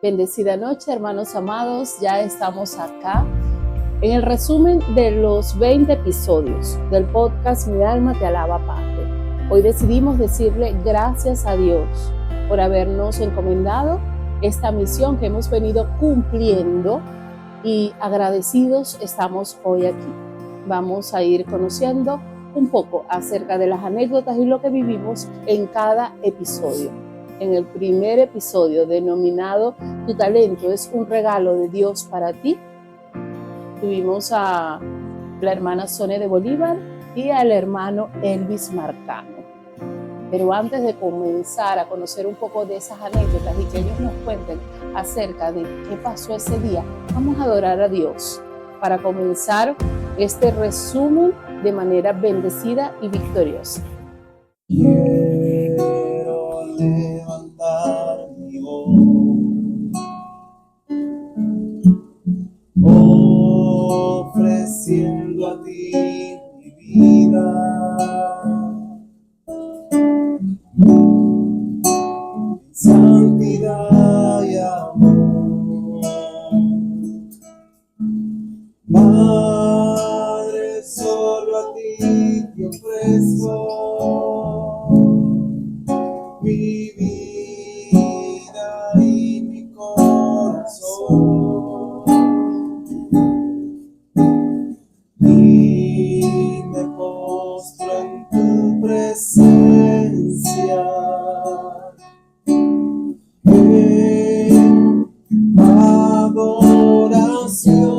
Bendecida noche, hermanos amados, ya estamos acá en el resumen de los 20 episodios del podcast Mi Alma Te Alaba, Padre. Hoy decidimos decirle gracias a Dios por habernos encomendado esta misión que hemos venido cumpliendo y agradecidos estamos hoy aquí. Vamos a ir conociendo un poco acerca de las anécdotas y lo que vivimos en cada episodio. En el primer episodio denominado Tu talento es un regalo de Dios para ti, tuvimos a la hermana Sonia de Bolívar y al hermano Elvis Marcano. Pero antes de comenzar a conocer un poco de esas anécdotas y que ellos nos cuenten acerca de qué pasó ese día, vamos a adorar a Dios para comenzar este resumen de manera bendecida y victoriosa. Quiero levantar mi voz, ofreciendo a ti mi vida, santidad y amor. Padre, solo a ti te ofrezco mi vida y mi corazón, y me postro en tu presencia en adoración.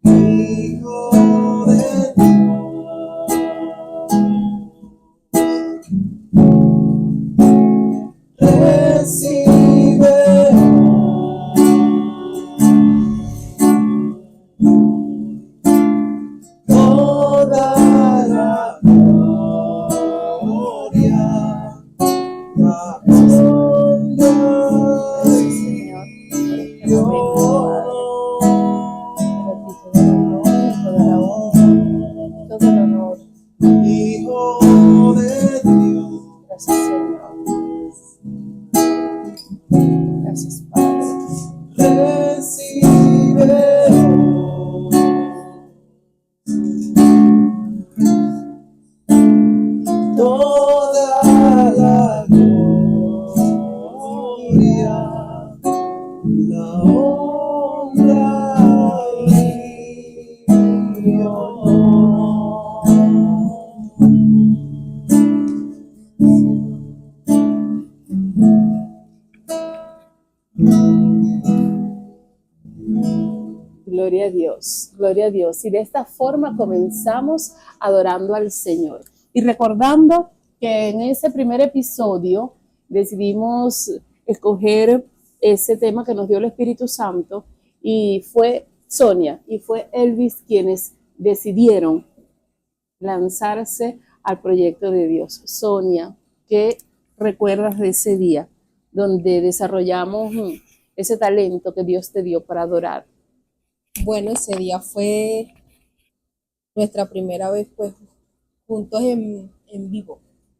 Hijo de Dios, recibe toda la gloria, la honra y honor. Todo el honor. Hijo de Dios, Gracias, Señor. Gracias, Padre. recibe toda la gloria, la honra y honor. Gloria a Dios, gloria a Dios. Y de esta forma comenzamos adorando al Señor. Y recordando que en ese primer episodio decidimos escoger ese tema que nos dio el Espíritu Santo y fue Sonia y fue Elvis quienes decidieron lanzarse al proyecto de Dios. Sonia, ¿qué recuerdas de ese día donde desarrollamos ese talento que Dios te dio para adorar? Bueno, ese día fue nuestra primera vez pues juntos en vivo.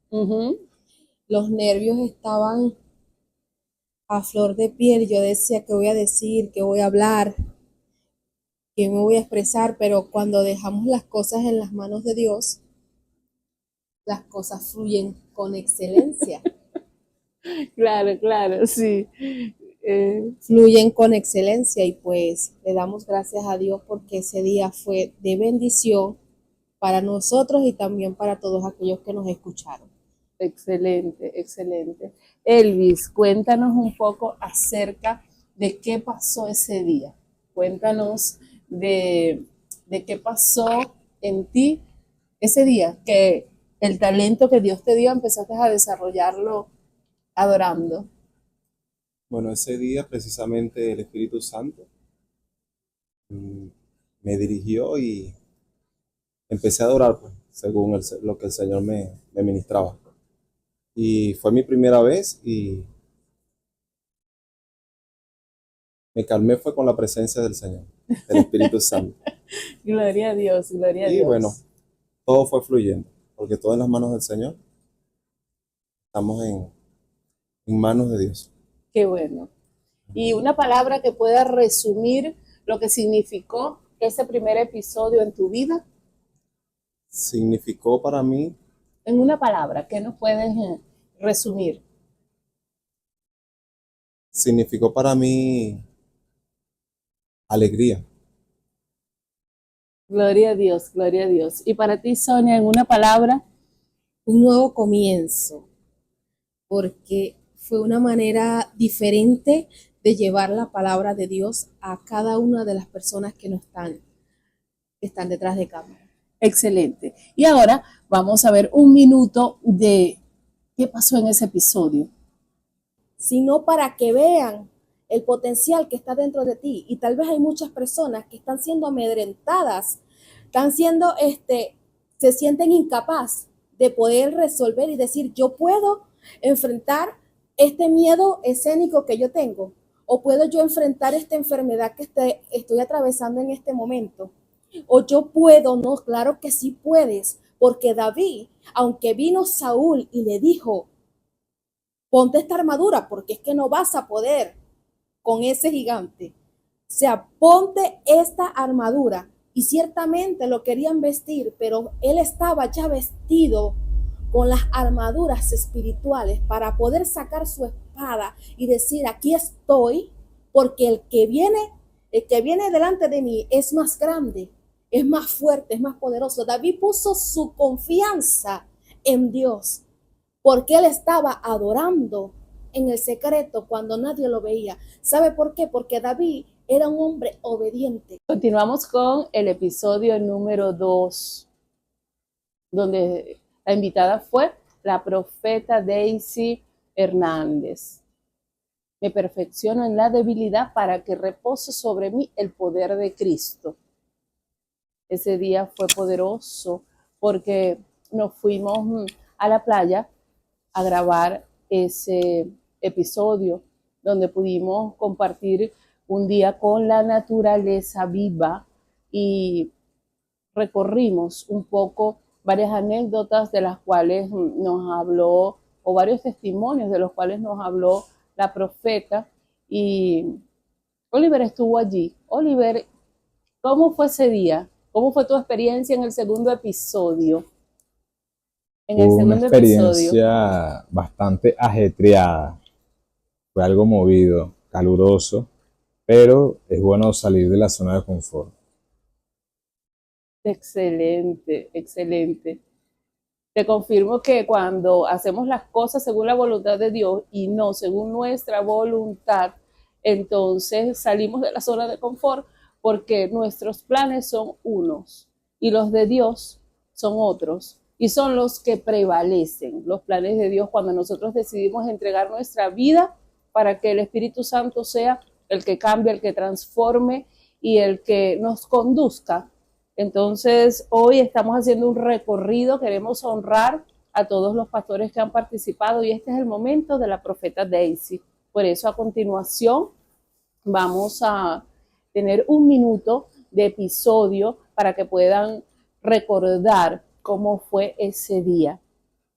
Uh-huh. Los nervios estaban a flor de piel. Yo decía qué voy a decir, qué voy a hablar, qué me voy a expresar, pero cuando dejamos las cosas en las manos de Dios, las cosas fluyen con excelencia. Claro, sí. Fluyen con excelencia y pues le damos gracias a Dios porque ese día fue de bendición para nosotros y también para todos aquellos que nos escucharon. Excelente, excelente. Elvis, cuéntanos un poco acerca de qué pasó ese día. Cuéntanos de qué pasó en ti ese día, que el talento que Dios te dio empezaste a desarrollarlo adorando. Bueno, ese día precisamente el Espíritu Santo me dirigió y empecé a adorar, pues, según lo que el Señor me ministraba. Y fue mi primera vez y me calmé fue con la presencia del Señor, del Espíritu Santo. Gloria a Dios, gloria a Y Dios. bueno, todo fue fluyendo, porque todo en las manos del Señor. estamos en manos de Dios. Qué bueno. Y una palabra que pueda resumir lo que significó ese primer episodio en tu vida, Significó para mí, en una palabra, ¿qué nos puedes resumir? significó para mí alegría. Gloria a Dios, gloria a Dios. Y para ti, Sonia, en una palabra, Un nuevo comienzo, porque fue una manera diferente de llevar la palabra de Dios a cada una de las personas que están detrás de cámara. excelente. Y ahora vamos a ver un minuto de qué pasó en ese episodio. Sino para que vean el potencial que está dentro de ti. Y tal vez hay muchas personas que están siendo amedrentadas, están siendo, se sienten incapaz de poder resolver y decir, yo puedo enfrentar este miedo escénico que yo tengo, o puedo yo enfrentar esta enfermedad que estoy atravesando en este momento, o yo puedo, no, claro que sí puedes, porque David, aunque vino Saúl y le dijo, ponte esta armadura porque es que no vas a poder con ese gigante. O sea, ponte esta armadura. Y ciertamente lo querían vestir, pero él estaba ya vestido con las armaduras espirituales para poder sacar su espada y decir, aquí estoy, porque el que viene delante de mí es más grande, es más fuerte, es más poderoso. David puso su confianza en Dios porque él estaba adorando en el secreto cuando nadie lo veía. ¿Sabe por qué? Porque David era un hombre obediente. Continuamos con el episodio número 2, donde la invitada fue la profeta Daisy Hernández. Me perfecciono en la debilidad para que repose sobre mí el poder de Cristo. Ese día fue poderoso porque nos fuimos a la playa a grabar ese episodio donde pudimos compartir un día con la naturaleza viva y recorrimos un poco varias anécdotas de las cuales nos habló, o varios testimonios de los cuales nos habló la profeta, y Oliver estuvo allí. Oliver, ¿cómo fue ese día? ¿Cómo fue tu experiencia en el segundo episodio? En el Fue una segundo episodio. experiencia bastante ajetreada, fue algo movido, caluroso, pero es bueno salir de la zona de confort. Excelente, excelente. Te confirmo que cuando hacemos las cosas según la voluntad de Dios y no según nuestra voluntad, entonces salimos de la zona de confort porque nuestros planes son unos y los de Dios son otros y son los que prevalecen. Los planes de Dios cuando nosotros decidimos entregar nuestra vida para que el Espíritu Santo sea el que cambie, el que transforme y el que nos conduzca. Entonces, hoy estamos haciendo un recorrido, queremos honrar a todos los pastores que han participado y este es el momento de la profeta Daisy. Por eso, a continuación, vamos a tener un minuto de episodio para que puedan recordar cómo fue ese día.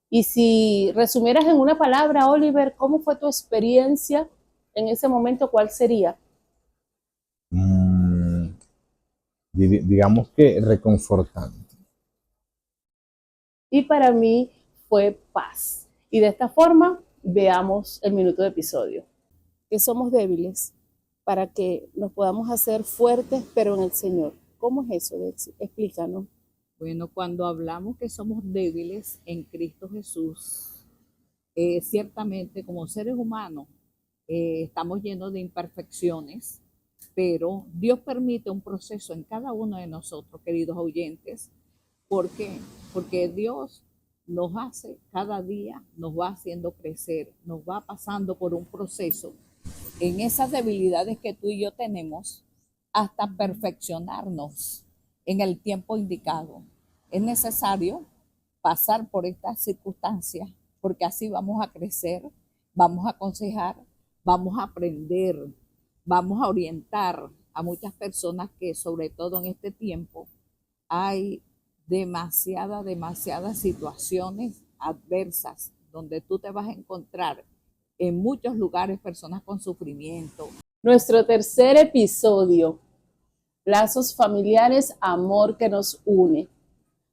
Y si resumieras en una palabra, Oliver, ¿cómo fue tu experiencia en ese momento? ¿Cuál sería? Digamos que reconfortante. Y para mí fue paz. Y de esta forma, veamos el minuto de episodio. Que somos débiles para que nos podamos hacer fuertes, pero en el Señor. ¿Cómo es eso, Dexy? Explícanos. Bueno, cuando hablamos que somos débiles en Cristo Jesús, ciertamente como seres humanos estamos llenos de imperfecciones, pero Dios permite un proceso en cada uno de nosotros, queridos oyentes. ¿Por qué? Porque Dios nos hace cada día, nos va haciendo crecer, nos va pasando por un proceso en esas debilidades que tú y yo tenemos hasta perfeccionarnos en el tiempo indicado. Es necesario pasar por estas circunstancias porque así vamos a crecer, vamos a aconsejar, vamos a aprender, vamos a orientar a muchas personas que sobre todo en este tiempo hay demasiadas situaciones adversas, donde tú te vas a encontrar en muchos lugares personas con sufrimiento. Nuestro tercer episodio, lazos familiares, amor que nos une.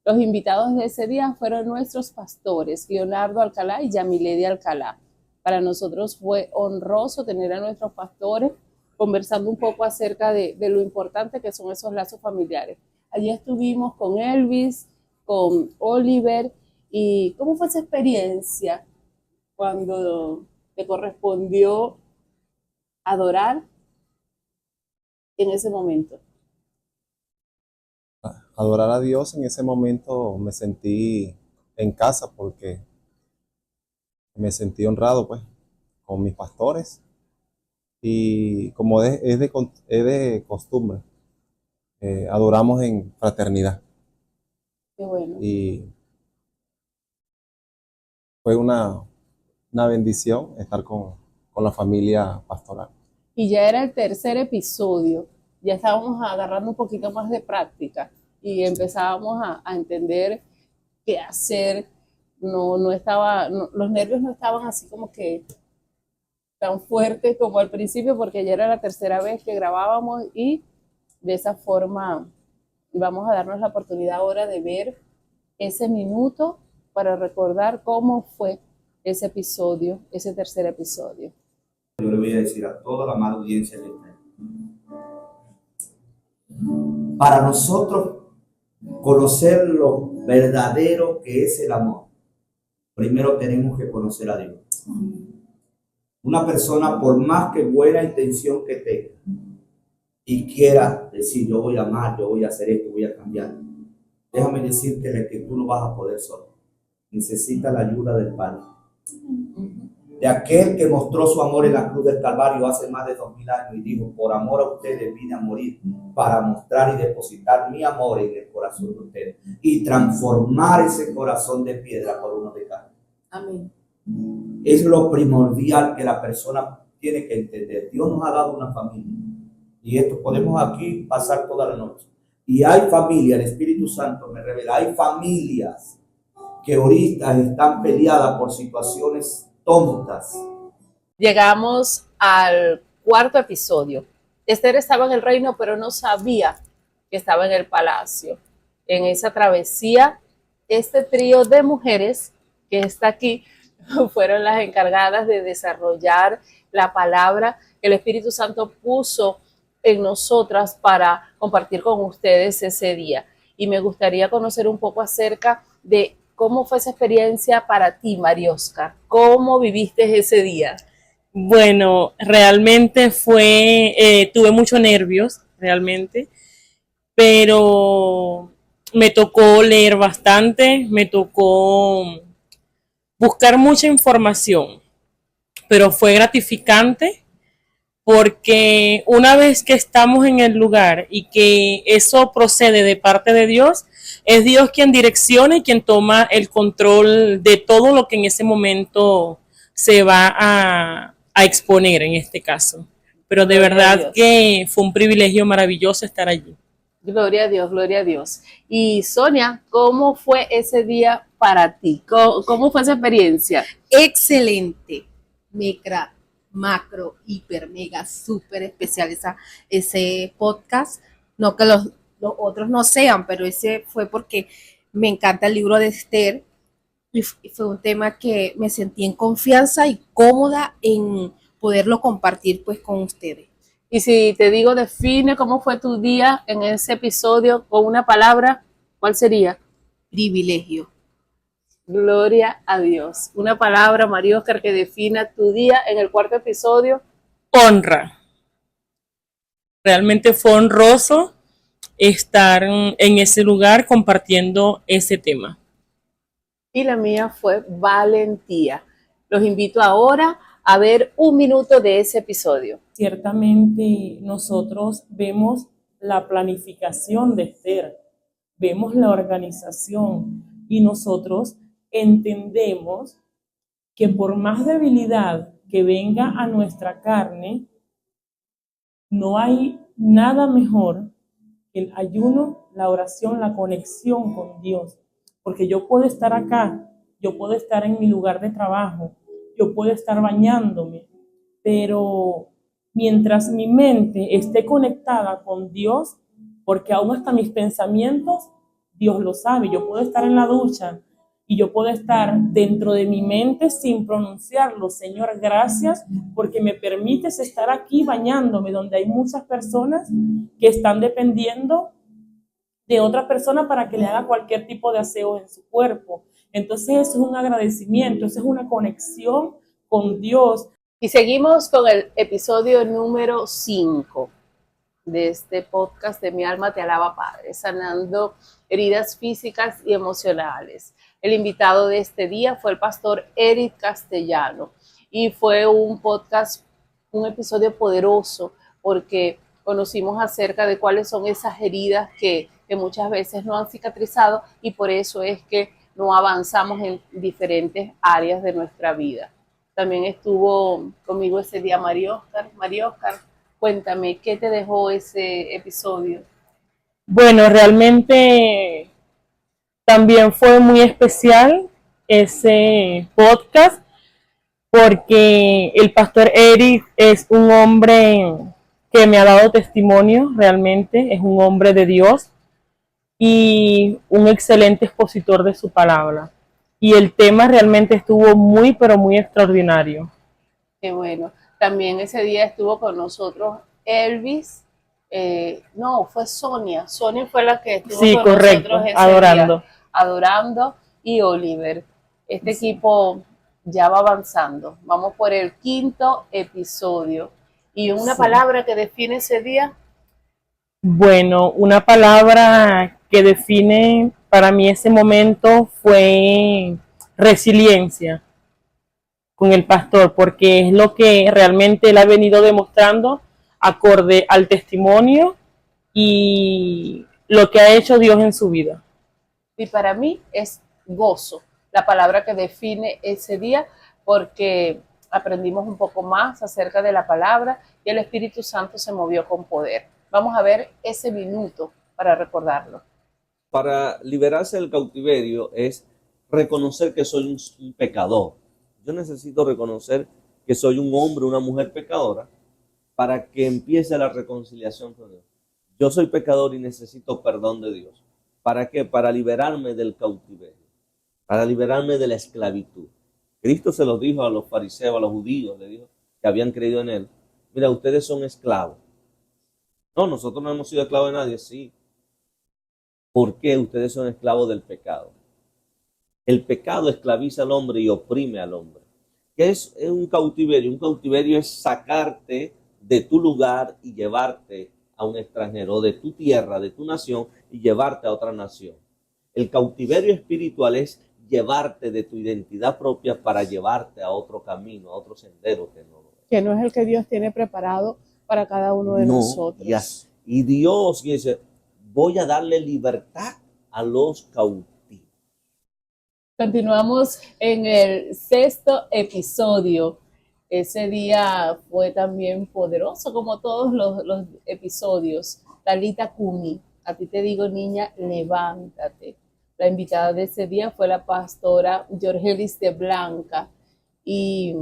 Los invitados de ese día fueron nuestros pastores, Leonardo Alcalá y Yamiledy Alcalá. Para nosotros fue honroso tener a nuestros pastores conversando un poco acerca de lo importante que son esos lazos familiares. Allí estuvimos con Elvis, con Oliver. ¿Y cómo fue esa experiencia cuando te correspondió adorar en ese momento? Adorar a Dios en ese momento me sentí en casa porque me sentí honrado pues con mis pastores y como es de costumbre, adoramos en fraternidad Qué bueno. y fue una bendición estar con la familia pastoral. Y ya era el tercer episodio, ya estábamos agarrando un poquito más de práctica y empezábamos a entender qué hacer. Los nervios no estaban así como que tan fuertes como al principio, porque ya era la tercera vez que grabábamos y de esa forma vamos a darnos la oportunidad ahora de ver ese minuto para recordar cómo fue ese episodio, ese tercer episodio. Yo le voy a decir a toda la amada audiencia de Internet. Para nosotros conocer lo verdadero que es el amor, primero tenemos que conocer a Dios. Una persona, por más que buena intención que tenga y quiera decir yo voy a amar, yo voy a hacer esto, voy a cambiar, déjame decirte que tú no vas a poder solo. Necesita la ayuda del Padre, de aquel que mostró su amor en la cruz del Calvario hace más de 2000 años y dijo: por amor a ustedes vine a morir, para mostrar y depositar mi amor en el corazón de ustedes y transformar ese corazón de piedra por uno de carne. Amén. Es lo primordial que la persona tiene que entender. Dios nos ha dado una familia y esto podemos aquí pasar toda la noche. Y hay familias, el Espíritu Santo me revela, hay familias que ahorita están peleadas por situaciones tontas. Llegamos al cuarto episodio. Esther estaba en el reino, pero no sabía que estaba en el palacio. En esa travesía, este trío de mujeres que está aquí fueron las encargadas de desarrollar la palabra que el Espíritu Santo puso en nosotras para compartir con ustedes ese día. Y me gustaría conocer un poco acerca de cómo fue esa experiencia para ti, Mariosca. ¿Cómo viviste ese día? Bueno, realmente tuve muchos nervios, realmente, pero me tocó leer bastante, me tocó buscar mucha información, pero fue gratificante porque una vez que estamos en el lugar y que eso procede de parte de Dios, es Dios quien direcciona y quien toma el control de todo lo que en ese momento se va a exponer en este caso. Pero de verdad que fue un privilegio maravilloso estar allí. Gloria a Dios, gloria a Dios. Y Sonia, ¿cómo fue ese día para ti? ¿Cómo fue esa experiencia? Excelente. Micra, macro, hiper, mega, súper especial ese podcast. No que los otros no sean, pero ese fue porque me encanta el libro de Esther y fue un tema que me sentí en confianza y cómoda en poderlo compartir pues con ustedes. Y si te digo, define cómo fue tu día en ese episodio con una palabra, ¿cuál sería? Privilegio. Gloria a Dios. Una palabra, María Oscar, que defina tu día en el cuarto episodio. Honra. Realmente fue honroso estar en ese lugar compartiendo ese tema. Y la mía fue valentía. Los invito ahora a ver un minuto de ese episodio. Ciertamente nosotros vemos la planificación de Esther, vemos la organización y nosotros entendemos que por más debilidad que venga a nuestra carne, no hay nada mejor que el ayuno, la oración, la conexión con Dios. Porque yo puedo estar acá yo puedo estar en mi lugar de trabajo, yo puedo estar bañándome, pero mientras mi mente esté conectada con Dios, porque aún hasta mis pensamientos, Dios lo sabe, yo puedo estar en la ducha y yo puedo estar dentro de mi mente sin pronunciarlo. Señor, gracias porque me permites estar aquí bañándome, donde hay muchas personas que están dependiendo de otra persona para que le haga cualquier tipo de aseo en su cuerpo. Entonces eso es un agradecimiento, eso es una conexión con Dios. Y seguimos con el episodio número 5 de este podcast de Mi Alma Te Alaba, Padre, sanando heridas físicas y emocionales. El invitado de este día fue el pastor Eric Castellano y fue un podcast, un episodio poderoso porque conocimos acerca de cuáles son esas heridas que muchas veces no han cicatrizado y por eso es que no avanzamos en diferentes áreas de nuestra vida. También estuvo conmigo ese día María Oscar. María Oscar, cuéntame, ¿qué te dejó ese episodio? Bueno, realmente también fue muy especial ese podcast porque el pastor Eric es un hombre que me ha dado testimonio, realmente es un hombre de Dios y un excelente expositor de su palabra. Y el tema realmente estuvo muy, pero muy extraordinario. Qué bueno. También ese día estuvo con nosotros Elvis. No, fue Sonia. Sonia fue la que estuvo Sí, con correcto, nosotros ese adorando. día. Adorando y Oliver. Este equipo ya va avanzando. Vamos por el 5º episodio. Y una palabra que define ese día. Bueno, una palabra que define para mí ese momento fue resiliencia con el pastor, porque es lo que realmente él ha venido demostrando acorde al testimonio y lo que ha hecho Dios en su vida. Y para mí es gozo, la palabra que define ese día, porque aprendimos un poco más acerca de la palabra y el Espíritu Santo se movió con poder. Vamos a ver ese minuto para recordarlo. Para liberarse del cautiverio es reconocer que soy un pecador. Yo necesito reconocer que soy un hombre, una mujer pecadora para que empiece la reconciliación con Dios. Yo soy pecador y necesito perdón de Dios. ¿Para qué? Para liberarme del cautiverio, para liberarme de la esclavitud. Cristo se lo dijo a los fariseos, a los judíos, le dijo que habían creído en él. Mira, ustedes son esclavos. No, nosotros no hemos sido esclavos de nadie, sí. ¿Por qué ustedes son esclavos del pecado? El pecado esclaviza al hombre y oprime al hombre. ¿Qué es un cautiverio? Un cautiverio es sacarte de tu lugar y llevarte a un extranjero, de tu tierra, de tu nación y llevarte a otra nación. El cautiverio espiritual es llevarte de tu identidad propia para llevarte a otro camino, a otro sendero Que no es el que Dios tiene preparado para cada uno de nosotros. Yes. Y Dios dice, voy a darle libertad a los cautivos. Continuamos en el 6º episodio. Ese día fue también poderoso, como todos los episodios. Talita Kumi, a ti te digo, niña, levántate. La invitada de ese día fue la pastora Jorgelis de Blanca. Y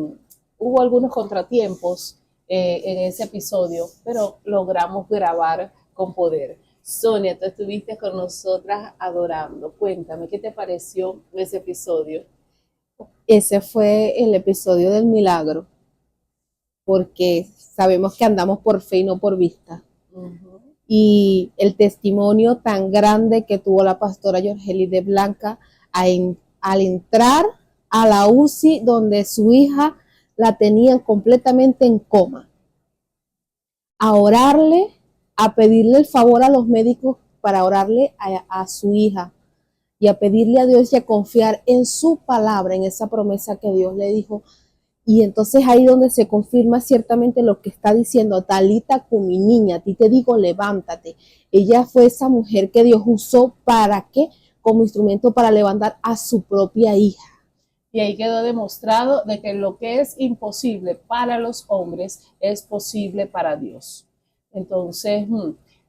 hubo algunos contratiempos en ese episodio, pero logramos grabar con poder. Sonia, tú estuviste con nosotras adorando. Cuéntame, ¿qué te pareció ese episodio? Ese fue el episodio del milagro, porque sabemos que andamos por fe y no por vista. Uh-huh. Y el testimonio tan grande que tuvo la pastora Jorgelis de Blanca al entrar a la UCI donde su hija la tenían completamente en coma, a orarle, a pedirle el favor a los médicos para orarle a su hija y a pedirle a Dios y a confiar en su palabra, en esa promesa que Dios le dijo. Y entonces ahí donde se confirma ciertamente lo que está diciendo Talita Kumi, niña, a ti te digo, levántate. Ella fue esa mujer que Dios usó ¿para qué? Como instrumento para levantar a su propia hija. Y ahí quedó demostrado de que lo que es imposible para los hombres es posible para Dios. Entonces,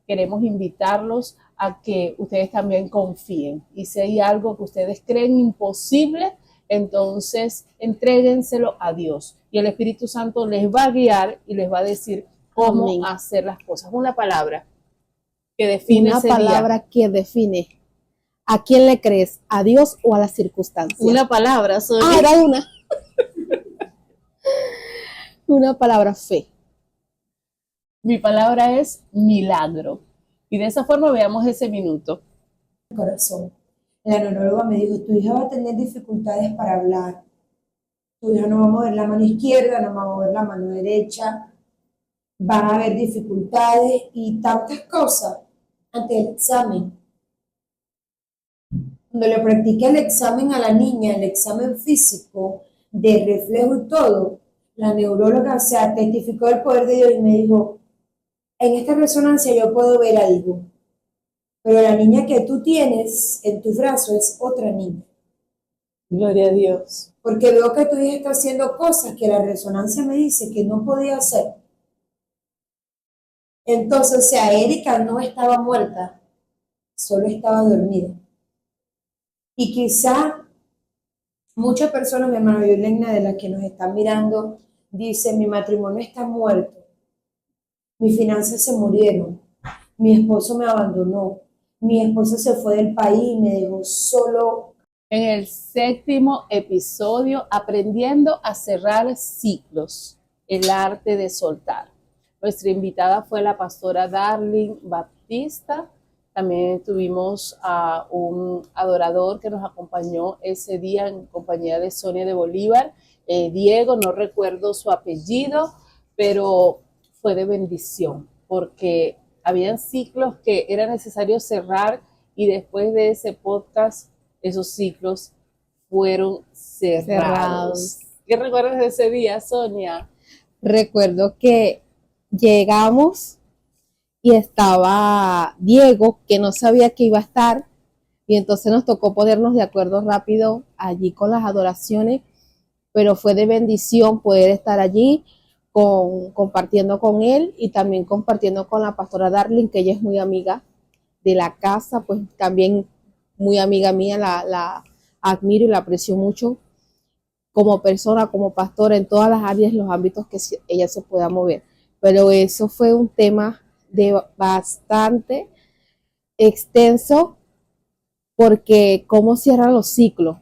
queremos invitarlos a que ustedes también confíen. Y si hay algo que ustedes creen imposible, Entonces, entréguenselo a Dios y el Espíritu Santo les va a guiar y les va a decir cómo Amén. hacer las cosas. Una palabra que define Una ese día. palabra que define. ¿A quién le crees? ¿A Dios o a las circunstancias? Una palabra, Sonia. Ah, era una. Una palabra, fe. Mi palabra es milagro. Y de esa forma veamos ese minuto. Corazón. La neuróloga me dijo, tu hija va a tener dificultades para hablar. Tu hija no va a mover la mano izquierda, no va a mover la mano derecha. Van a haber dificultades y tantas cosas ante el examen. Cuando le practiqué el examen a la niña, el examen físico, de reflejo y todo, la neuróloga, o sea, testificó el poder de Dios y me dijo, en esta resonancia yo puedo ver algo, pero la niña que tú tienes en tus brazos es otra niña. Gloria a Dios. Porque veo que tu hija está haciendo cosas que la resonancia me dice que no podía hacer. Entonces, o sea, Erika no estaba muerta, solo estaba dormida. Y quizá muchas personas, mi hermano Yolena, de las que nos están mirando, dicen, mi matrimonio está muerto, mis finanzas se murieron, mi esposo me abandonó, mi esposo se fue del país y me dejó solo. En el 7º episodio, aprendiendo a cerrar ciclos, el arte de soltar. Nuestra invitada fue la pastora Darling Baptista. También tuvimos a un adorador que nos acompañó ese día en compañía de Sonia de Bolívar, Diego, no recuerdo su apellido, pero fue de bendición porque habían ciclos que era necesario cerrar y después de ese podcast esos ciclos fueron cerrados. ¿Qué recuerdas de ese día, Sonia? Recuerdo que llegamos y estaba Diego, que no sabía que iba a estar, y entonces nos tocó ponernos de acuerdo rápido allí con las adoraciones, pero fue de bendición poder estar allí compartiendo con él y también compartiendo con la pastora Darling, que ella es muy amiga de la casa, pues también muy amiga mía, la admiro y la aprecio mucho como persona, como pastora, en todas las áreas, los ámbitos que ella se pueda mover. Pero eso fue un tema de bastante extenso, porque cómo cierran los ciclos.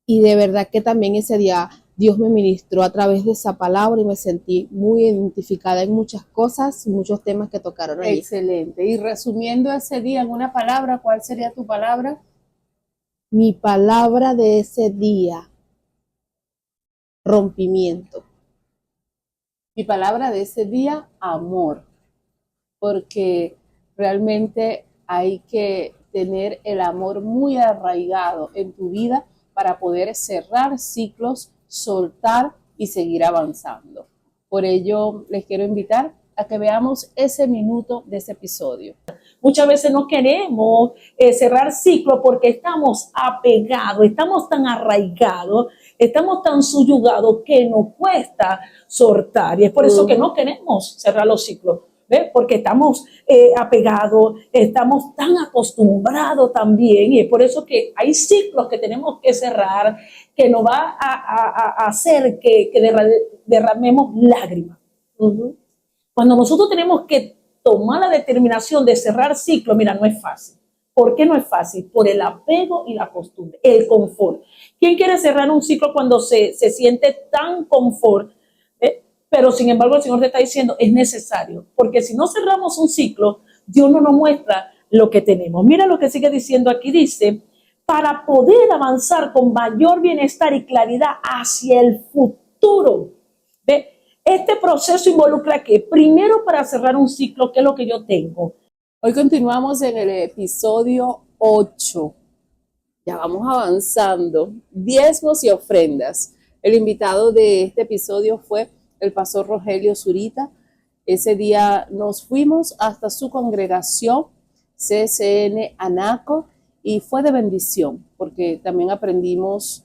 Y de verdad que también ese día Dios me ministró a través de esa palabra y me sentí muy identificada en muchas cosas, muchos temas que tocaron ahí. Excelente. Y resumiendo ese día en una palabra, ¿cuál sería tu palabra? Mi palabra de ese día, rompimiento. Mi palabra de ese día, amor. Porque realmente hay que tener el amor muy arraigado en tu vida para poder cerrar ciclos, soltar y seguir avanzando. Por ello, les quiero invitar a que veamos ese minuto de ese episodio. Muchas veces no queremos cerrar ciclos porque estamos apegados, estamos tan arraigados, estamos tan subyugados que nos cuesta soltar. Y es por eso que no queremos cerrar los ciclos. ¿Ves? Porque estamos apegados, estamos tan acostumbrados también, y es por eso que hay ciclos que tenemos que cerrar, que nos va a hacer que derramemos lágrimas. Cuando nosotros tenemos que tomar la determinación de cerrar ciclos, mira, no es fácil. ¿Por qué no es fácil? Por el apego y la costumbre, el confort. ¿Quién quiere cerrar un ciclo cuando se siente tan confort? Pero sin embargo el Señor te está diciendo, es necesario, porque si no cerramos un ciclo, Dios no nos muestra lo que tenemos. Mira lo que sigue diciendo aquí, dice, para poder avanzar con mayor bienestar y claridad hacia el futuro. ¿Ve? Este proceso involucra que primero, para cerrar un ciclo, ¿qué es lo que yo tengo? Hoy continuamos en el episodio 8. Ya vamos avanzando. Diezmos y ofrendas. El invitado de este episodio fue el pastor Rogelio Zurita. Ese día nos fuimos hasta su congregación, CSN Anaco, y fue de bendición, porque también aprendimos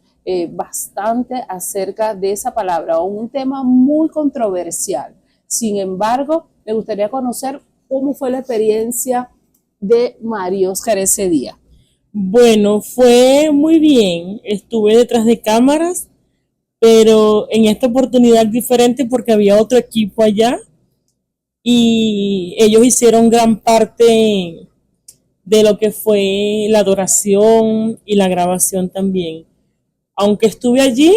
bastante acerca de esa palabra, un tema muy controversial. Sin embargo, me gustaría conocer cómo fue la experiencia de María Óscar ese día. Bueno, fue muy bien. Estuve detrás de cámaras, pero en esta oportunidad diferente porque había otro equipo allá y ellos hicieron gran parte de lo que fue la adoración y la grabación también. Aunque estuve allí,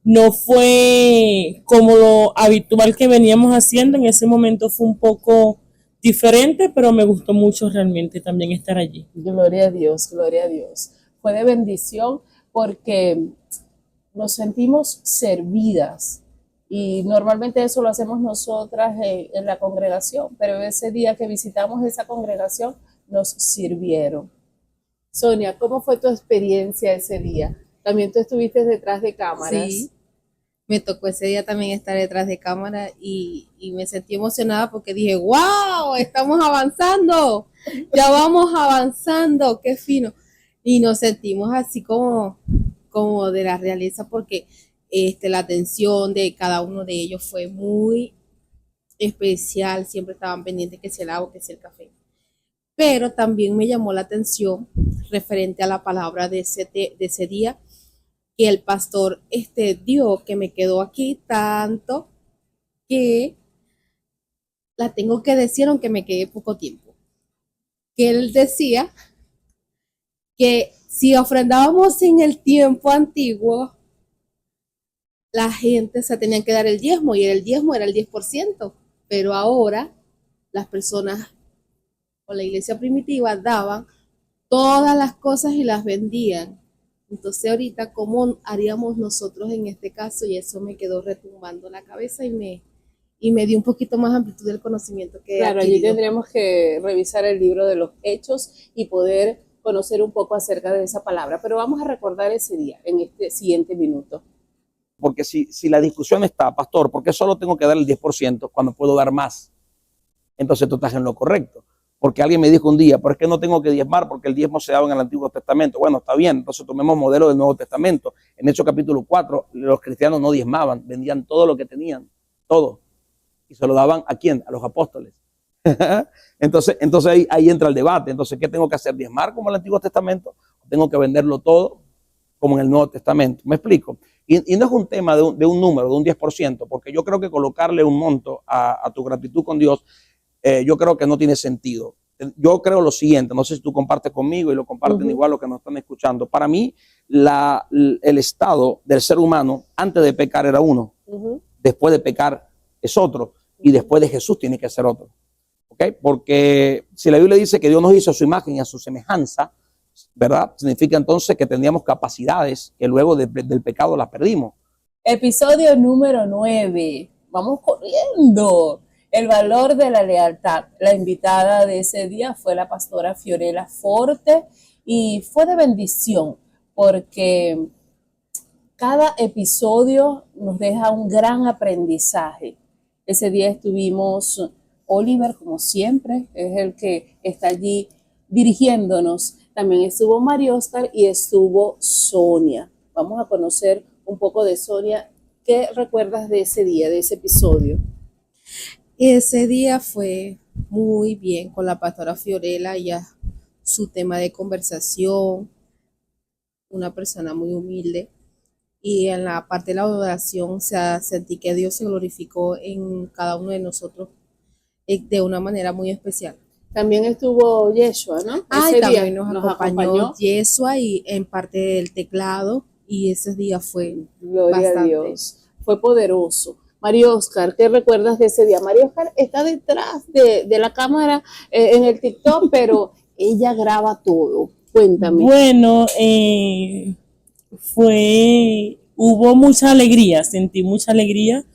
no fue como lo habitual que veníamos haciendo. En ese momento fue un poco diferente, pero me gustó mucho realmente también estar allí. Gloria a Dios, gloria a Dios. Fue de bendición porque nos sentimos servidas y normalmente eso lo hacemos nosotras en la congregación, pero ese día que visitamos esa congregación nos sirvieron. Sonia, ¿cómo fue tu experiencia ese día? También tú estuviste detrás de cámaras. Sí, me tocó ese día también estar detrás de cámara y me sentí emocionada porque dije, wow, estamos avanzando, ya vamos avanzando, qué fino. Y nos sentimos así como de la realeza porque la atención de cada uno de ellos fue muy especial, siempre estaban pendientes que sea el agua, que sea el café. Pero también me llamó la atención referente a la palabra de ese día que el pastor dio, que me quedó aquí tanto que la tengo que decir aunque me quedé poco tiempo. Que él decía que si ofrendábamos en el tiempo antiguo, la gente se tenía que dar el diezmo y el diezmo era el 10%, pero ahora las personas o la iglesia primitiva daban todas las cosas y las vendían. Entonces ahorita, ¿cómo haríamos nosotros en este caso? Y eso me quedó retumbando la cabeza y me dio un poquito más amplitud del conocimiento que Claro, allí tendríamos que revisar el libro de los Hechos y poder conocer un poco acerca de esa palabra. Pero vamos a recordar ese día en este siguiente minuto. Porque si la discusión está, pastor, ¿por qué solo tengo que dar el 10% cuando puedo dar más? Entonces tú estás en lo correcto. Porque alguien me dijo un día, pero es que no tengo que diezmar porque el diezmo se daba en el Antiguo Testamento. Bueno, está bien, entonces tomemos modelo del Nuevo Testamento. En Hechos capítulo 4, los cristianos no diezmaban, vendían todo lo que tenían, todo. Y se lo daban ¿a quién? A los apóstoles. entonces ahí entra el debate. Entonces, ¿qué tengo que hacer? ¿Diezmar como en el Antiguo Testamento? ¿O tengo que venderlo todo como en el Nuevo Testamento? ¿Me explico? Y no es un tema de un número, de un 10%, porque yo creo que colocarle un monto a tu gratitud con Dios, yo creo que no tiene sentido. Yo creo lo siguiente, no sé si tú compartes conmigo y lo comparten igual los que nos están escuchando. Para mí, el estado del ser humano antes de pecar era uno, después de pecar es otro, y después de Jesús tiene que ser otro. ¿Okay? Porque si la Biblia dice que Dios nos hizo a su imagen y a su semejanza, ¿verdad? Significa entonces que teníamos capacidades que luego del pecado las perdimos. Episodio número 9. Vamos corriendo. El valor de la lealtad. La invitada de ese día fue la pastora Fiorella Forte y fue de bendición porque cada episodio nos deja un gran aprendizaje. Ese día estuvimos Oliver, como siempre, es el que está allí dirigiéndonos. También estuvo María Oscar y estuvo Sonia. Vamos a conocer un poco de Sonia. ¿Qué recuerdas de ese día, de ese episodio? Ese día fue muy bien con la pastora Fiorella, ella, su tema de conversación, una persona muy humilde. Y en la parte de la adoración sentí que Dios se glorificó en cada uno de nosotros de una manera muy especial. También estuvo Yeshua, ¿no? Ese también día nos acompañó Yeshua y en parte del teclado, y ese día fue Gloria a Dios. Fue poderoso. María Oscar, ¿qué recuerdas de ese día? María Oscar está detrás de la cámara en el TikTok, pero ella graba todo. Cuéntame. Bueno, hubo mucha alegría, sentí mucha alegría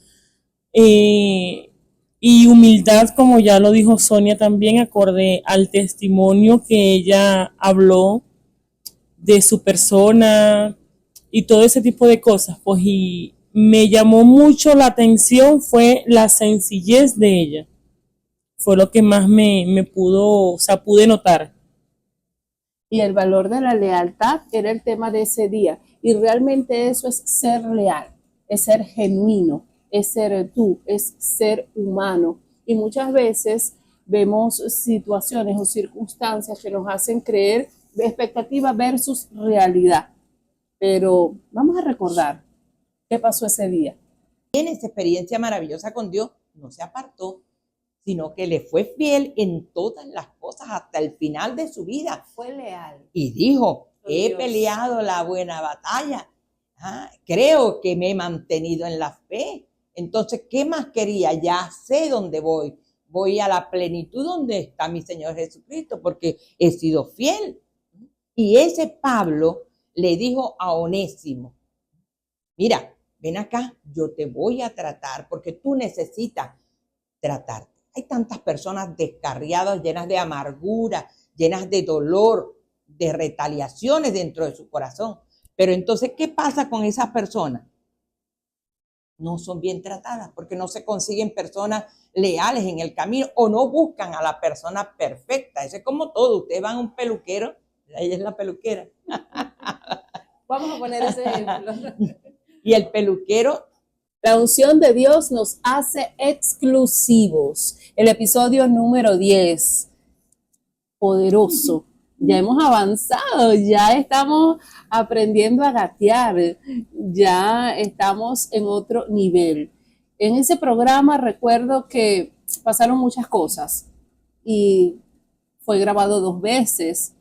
y humildad, como ya lo dijo Sonia también, acorde al testimonio que ella habló de su persona y todo ese tipo de cosas, pues, y me llamó mucho la atención fue la sencillez de ella, fue lo que más pude notar. Y el valor de la lealtad era el tema de ese día. Y realmente eso es ser leal, es ser genuino, es ser tú, es ser humano. Y muchas veces vemos situaciones o circunstancias que nos hacen creer expectativa versus realidad. Pero vamos a recordar qué pasó ese día. En esa experiencia maravillosa con Dios, no se apartó, sino que le fue fiel en todas las cosas hasta el final de su vida. Fue leal. Y dijo, he Dios. peleado la buena batalla. Creo que me he mantenido en la fe. Entonces, ¿qué más quería? Ya sé dónde voy. Voy a la plenitud donde está mi Señor Jesucristo, porque he sido fiel. Y ese Pablo le dijo a Onésimo, mira, ven acá, yo te voy a tratar, porque tú necesitas tratarte. Hay tantas personas descarriadas, llenas de amargura, llenas de dolor, de retaliaciones dentro de su corazón. Pero entonces, ¿qué pasa con esas personas? No son bien tratadas porque no se consiguen personas leales en el camino o no buscan a la persona perfecta. Eso es como todo. Ustedes van a un peluquero, ella es la peluquera. Vamos a poner ese ejemplo. Y el peluquero. La unción de Dios nos hace exclusivos. El episodio número 10. Poderoso. Ya hemos avanzado, ya estamos aprendiendo a gatear, ya estamos en otro nivel. En ese programa recuerdo que pasaron muchas cosas y fue grabado 2 veces.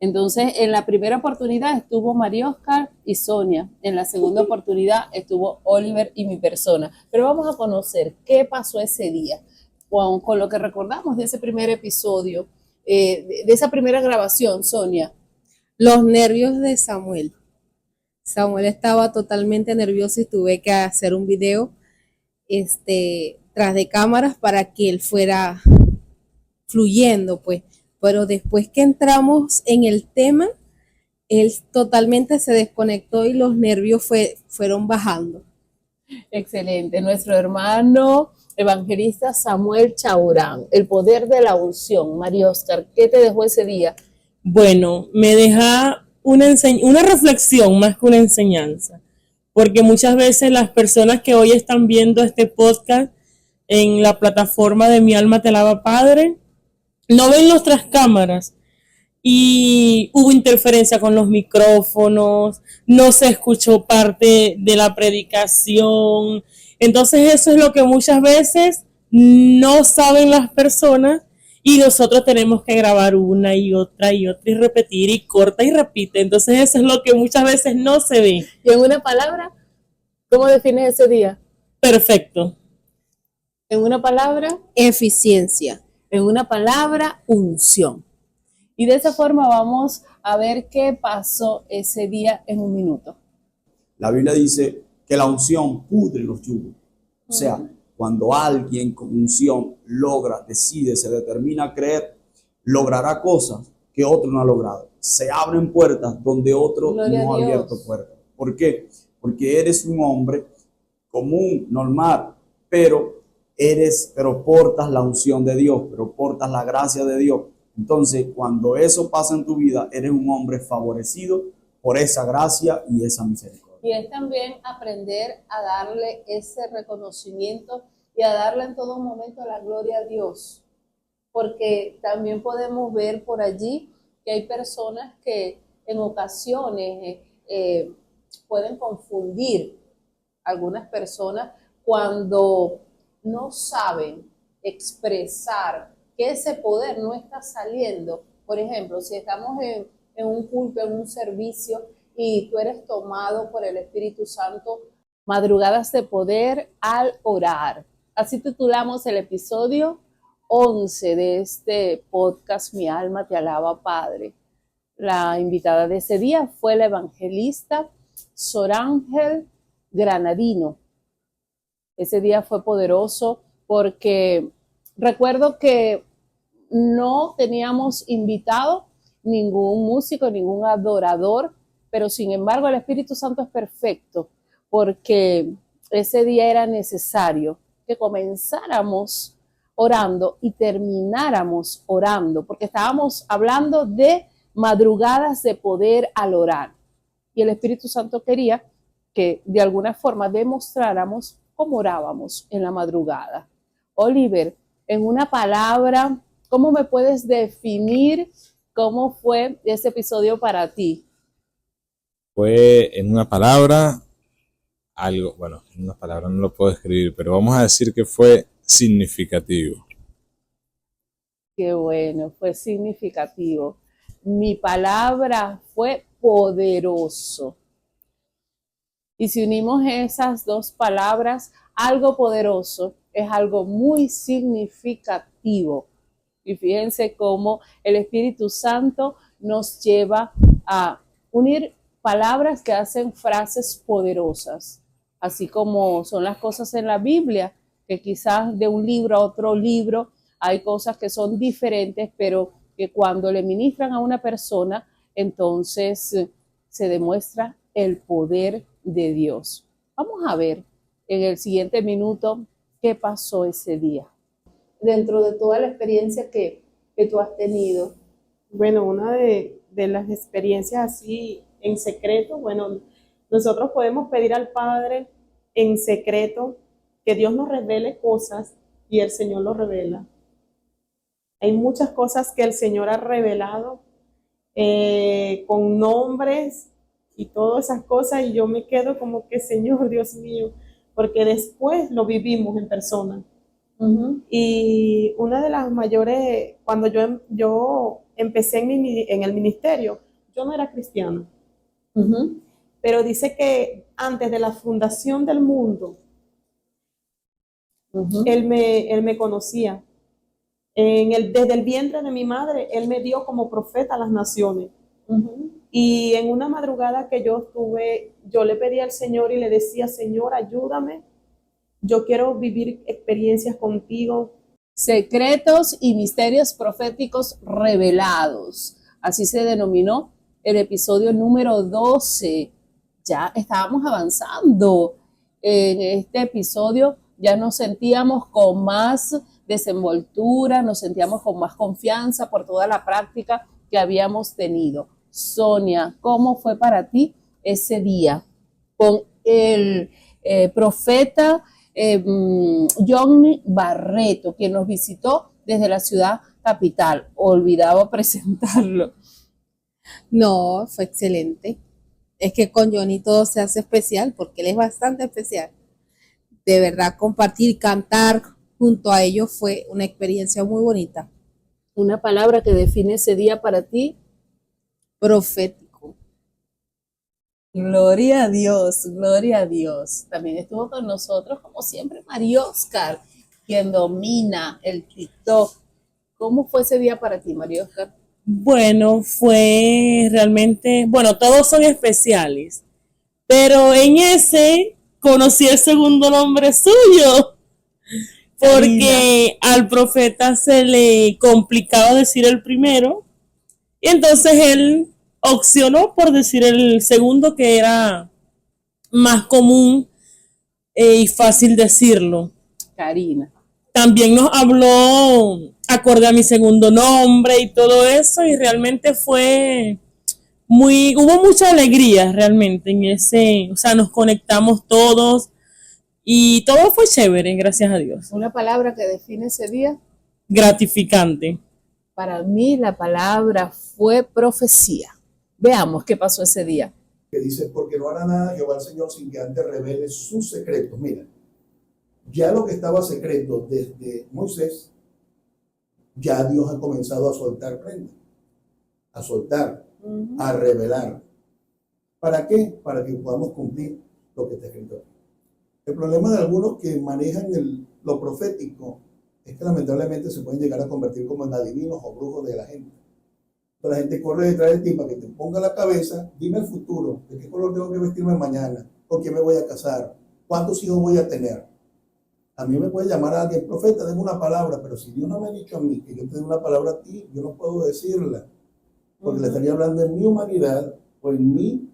Entonces, en la primera oportunidad estuvo María Oscar y Sonia. En la segunda oportunidad estuvo Oliver y mi persona. Pero vamos a conocer qué pasó ese día con lo que recordamos de ese primer episodio, de esa primera grabación, Sonia. Los nervios de Samuel. Samuel estaba totalmente nervioso y tuve que hacer un video tras de cámaras para que él fuera fluyendo, pues. Pero después que entramos en el tema, él totalmente se desconectó y los nervios fueron bajando. Excelente. Nuestro hermano evangelista Samuel Chaurán, el poder de la unción. María Oscar, ¿qué te dejó ese día? Bueno, me deja una reflexión más que una enseñanza, porque muchas veces las personas que hoy están viendo este podcast en la plataforma de Mi Alma Te Alaba Padre, no ven nuestras cámaras y hubo interferencia con los micrófonos, no se escuchó parte de la predicación. Entonces eso es lo que muchas veces no saben las personas y nosotros tenemos que grabar una y otra y repetir y corta y repite. Entonces eso es lo que muchas veces no se ve. Y en una palabra, ¿cómo defines ese día? Perfecto. En una palabra, eficiencia. En una palabra, unción. Y de esa forma vamos a ver qué pasó ese día en un minuto. La Biblia dice que la unción pudre los yugos. O sea, cuando alguien con unción logra, decide, se determina a creer, logrará cosas que otro no ha logrado. Se abren puertas donde otro no ha abierto puertas. ¿Por qué? Porque eres un hombre común, normal, pero portas la unción de Dios, pero portas la gracia de Dios. Entonces, cuando eso pasa en tu vida, eres un hombre favorecido por esa gracia y esa misericordia. Y es también aprender a darle ese reconocimiento y a darle en todo momento la gloria a Dios. Porque también podemos ver por allí que hay personas que en ocasiones pueden confundir algunas personas cuando no saben expresar que ese poder no está saliendo. Por ejemplo, si estamos en un culto, en un servicio, y tú eres tomado por el Espíritu Santo, madrugadas de poder al orar. Así titulamos el episodio 11 de este podcast Mi Alma Te Alaba Padre. La invitada de ese día fue la evangelista Sorángel Granadino. Ese día fue poderoso porque recuerdo que no teníamos invitado ningún músico, ningún adorador, pero sin embargo el Espíritu Santo es perfecto porque ese día era necesario que comenzáramos orando y termináramos orando, porque estábamos hablando de madrugadas de poder al orar. Y el Espíritu Santo quería que de alguna forma demostráramos cómo orábamos en la madrugada. Oliver, en una palabra, ¿cómo me puedes definir ¿Cómo fue ese episodio para ti? Fue en una palabra, algo, bueno, en una palabra no lo puedo escribir, pero vamos a decir que fue significativo. Qué bueno, fue significativo. Mi palabra fue poderoso. Y si unimos esas dos palabras, algo poderoso es algo muy significativo. Y fíjense cómo el Espíritu Santo nos lleva a unir palabras que hacen frases poderosas, así como son las cosas en la Biblia, que quizás de un libro a otro libro hay cosas que son diferentes, pero que cuando le ministran a una persona, entonces se demuestra el poder de Dios. Vamos a ver en el siguiente minuto qué pasó ese día. Dentro de toda la experiencia que tú has tenido. Bueno, una de las experiencias así en secreto, bueno, nosotros podemos pedir al Padre en secreto que Dios nos revele cosas y el Señor lo revela. Hay muchas cosas que el Señor ha revelado con nombres y todas esas cosas, y yo me quedo como que, Señor, Dios mío, porque después lo vivimos en persona. Y una de las mayores, cuando yo empecé en el ministerio, yo no era cristiana, pero dice que antes de la fundación del mundo, él me conocía. Desde el vientre de mi madre, Él me dio como profeta a las naciones. Y en una madrugada que yo estuve, yo le pedí al Señor y le decía, Señor, ayúdame, yo quiero vivir experiencias contigo. Secretos y misterios proféticos revelados. Así se denominó el episodio número 12. Ya estábamos avanzando. En este episodio ya nos sentíamos con más desenvoltura, nos sentíamos con más confianza por toda la práctica que habíamos tenido. Sonia, ¿cómo fue para ti ese día con el profeta Johnny Barreto, quien nos visitó desde la ciudad capital? Olvidaba presentarlo. No, fue excelente. Es que con Johnny todo se hace especial porque él es bastante especial. De verdad, compartir, cantar junto a ellos fue una experiencia muy bonita. Una palabra que define ese día para ti. Profético. Gloria a Dios, gloria a Dios. También estuvo con nosotros, como siempre, María Oscar, quien domina el TikTok. ¿Cómo fue ese día para ti, María Oscar? Bueno, fue realmente, bueno, todos son especiales, pero en ese conocí el segundo nombre suyo, porque al profeta se le complicaba decir el primero, y entonces él opcionó por decir el segundo, que era más común y fácil decirlo. Karina. También nos habló acorde a mi segundo nombre y todo eso, y realmente fue hubo mucha alegría realmente en ese, o sea, nos conectamos todos y todo fue chévere, gracias a Dios. Una palabra que define ese día. Gratificante. Para mí la palabra fue profecía. Veamos qué pasó ese día. Que dice, porque no hará nada Jehová el Señor sin que antes revele sus secretos. Mira, ya lo que estaba secreto desde Moisés, ya Dios ha comenzado a soltar prenda, a soltar, a revelar. ¿Para qué? Para que podamos cumplir lo que está escrito. El problema de algunos que manejan lo profético es que lamentablemente se pueden llegar a convertir como en adivinos o brujos de la gente. Entonces la gente corre detrás de ti para que te ponga la cabeza, dime el futuro, de qué color tengo que vestirme mañana, con quién me voy a casar, cuántos hijos voy a tener. A mí me puede llamar a alguien, profeta, denme una palabra, pero si Dios no me ha dicho a mí que yo te dé una palabra a ti, yo no puedo decirla, porque le estaría hablando en mi humanidad o en mi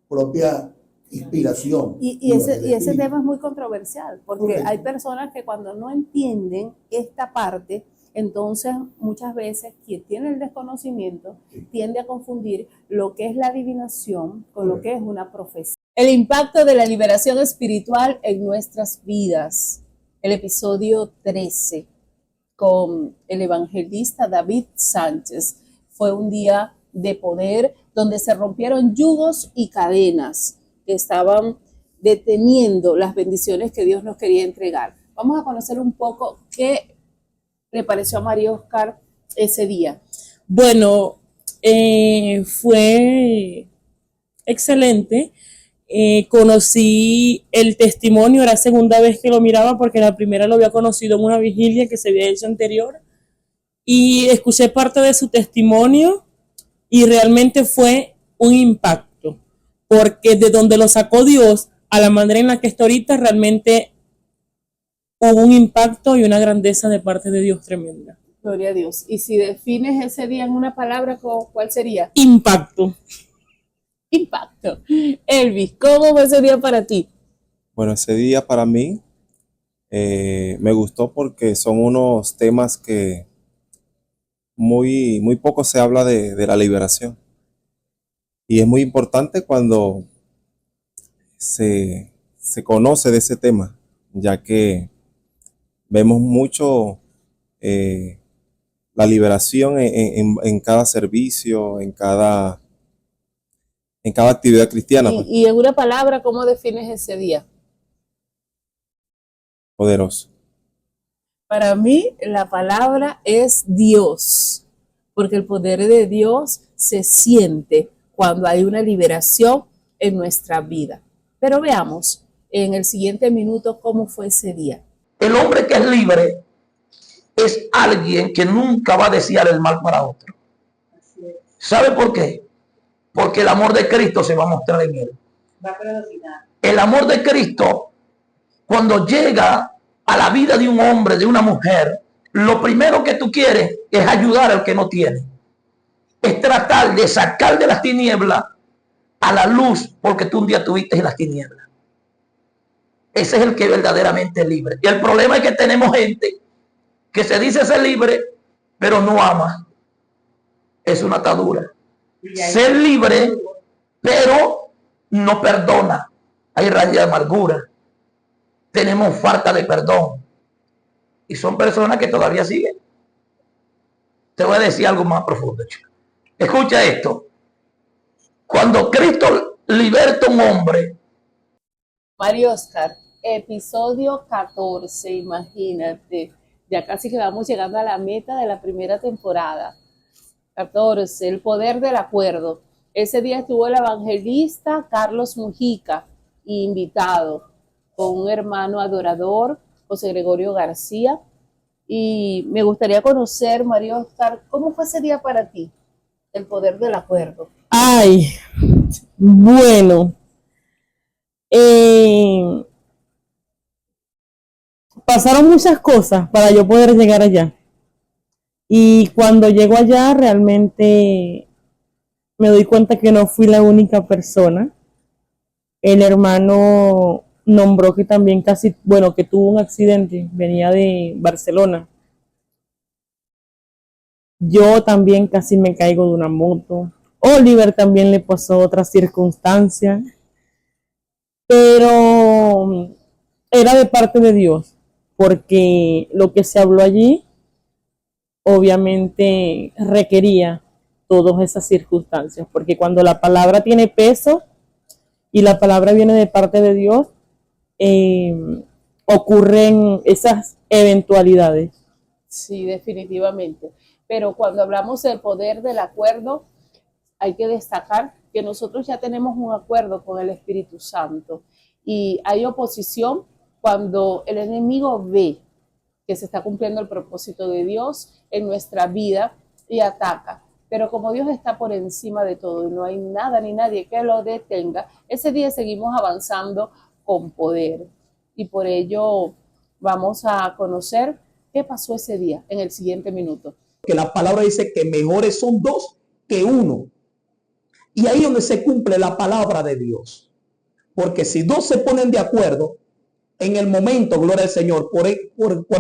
propia inspiración. Y ese tema es muy controversial, porque hay personas que cuando no entienden esta parte, entonces muchas veces quien tiene el desconocimiento tiende a confundir lo que es la adivinación con lo que es una profecía. El impacto de la liberación espiritual en nuestras vidas. El episodio 13 con el evangelista David Sánchez fue un día de poder donde se rompieron yugos y cadenas que estaban deteniendo las bendiciones que Dios nos quería entregar. Vamos a conocer un poco qué le pareció a María Oscar ese día. Bueno, fue excelente. Conocí el testimonio, era la segunda vez que lo miraba porque la primera lo había conocido en una vigilia que se había hecho anterior y escuché parte de su testimonio y realmente fue un impacto porque de donde lo sacó Dios a la manera en la que está ahorita realmente hubo un impacto y una grandeza de parte de Dios tremenda. Gloria a Dios. Y si defines ese día en una palabra, ¿cuál sería? Impacto. Impacto. Elvis, ¿cómo fue ese día para ti? Bueno, ese día para mí me gustó porque son unos temas que muy poco se habla de la liberación. Y es muy importante cuando se conoce de ese tema, ya que vemos mucho la liberación en cada servicio, en cada actividad cristiana. Pues. Y en una palabra, ¿cómo defines ese día? Poderoso. Para mí, la palabra es Dios, porque el poder de Dios se siente cuando hay una liberación en nuestra vida. Pero veamos en el siguiente minuto cómo fue ese día. El hombre que es libre es alguien que nunca va a desear el mal para otro. ¿Sabe por qué? Porque el amor de Cristo se va a mostrar en él. El amor de Cristo, cuando llega a la vida de un hombre, de una mujer, lo primero que tú quieres es ayudar al que no tiene. Es tratar de sacar de las tinieblas a la luz, porque tú un día tuviste en las tinieblas. Ese es el que verdaderamente es libre. Y el problema es que tenemos gente que se dice ser libre, pero no ama. Es una atadura. Ser libre, pero no perdona. Hay raíz de amargura. Tenemos falta de perdón. Y son personas que todavía siguen. Te voy a decir algo más profundo, chico. Escucha esto. Cuando Cristo liberta a un hombre. María Oscar, episodio 14, imagínate. Ya casi que vamos llegando a la meta de la primera temporada. 14, el poder del acuerdo. Ese día estuvo el evangelista Carlos Mujica, invitado, con un hermano adorador, José Gregorio García. Y me gustaría conocer, María Oscar, ¿cómo fue ese día para ti? El poder del acuerdo. Ay, bueno. Pasaron muchas cosas para yo poder llegar allá. Y cuando llego allá realmente me doy cuenta que no fui la única persona. El hermano nombró que también que tuvo un accidente, venía de Barcelona. Yo también casi me caigo de una moto. Oliver también le pasó otras circunstancias. Pero era de parte de Dios, porque lo que se habló allí obviamente requería todas esas circunstancias, porque cuando la palabra tiene peso y la palabra viene de parte de Dios, ocurren esas eventualidades. Sí, definitivamente. Pero cuando hablamos del poder del acuerdo, hay que destacar que nosotros ya tenemos un acuerdo con el Espíritu Santo y hay oposición cuando el enemigo ve que se está cumpliendo el propósito de Dios en nuestra vida y ataca. Pero como Dios está por encima de todo y no hay nada ni nadie que lo detenga, ese día seguimos avanzando con poder. Y por ello vamos a conocer qué pasó ese día en el siguiente minuto. Que la palabra dice que mejores son dos que uno. Y ahí es donde se cumple la palabra de Dios. Porque si dos se ponen de acuerdo, en el momento, gloria al Señor, por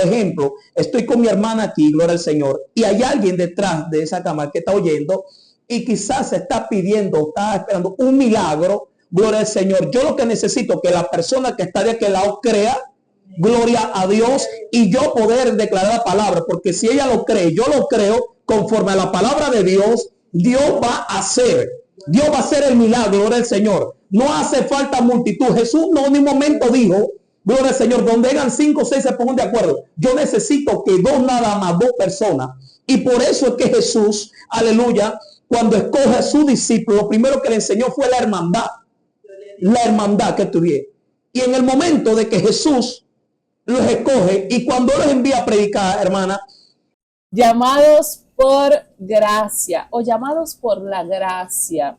ejemplo, estoy con mi hermana aquí, gloria al Señor, y hay alguien detrás de esa cámara que está oyendo y quizás se está pidiendo, está esperando un milagro, gloria al Señor. Yo lo que necesito es que la persona que está de aquel lado crea, gloria a Dios, y yo poder declarar la palabra, porque si ella lo cree, yo lo creo, conforme a la palabra de Dios, Dios va a hacer el milagro, gloria al Señor. No hace falta multitud. Jesús no en un momento dijo, gloria al Señor, donde eran 5 o 6 se pongan de acuerdo. Yo necesito que 2 nada más, 2 personas. Y por eso es que Jesús, aleluya, cuando escoge a sus discípulos, lo primero que le enseñó fue la hermandad. La hermandad que tuviera. Y en el momento de que Jesús los escoge y cuando los envía a predicar, hermana, llamados por gracia o llamados por la gracia.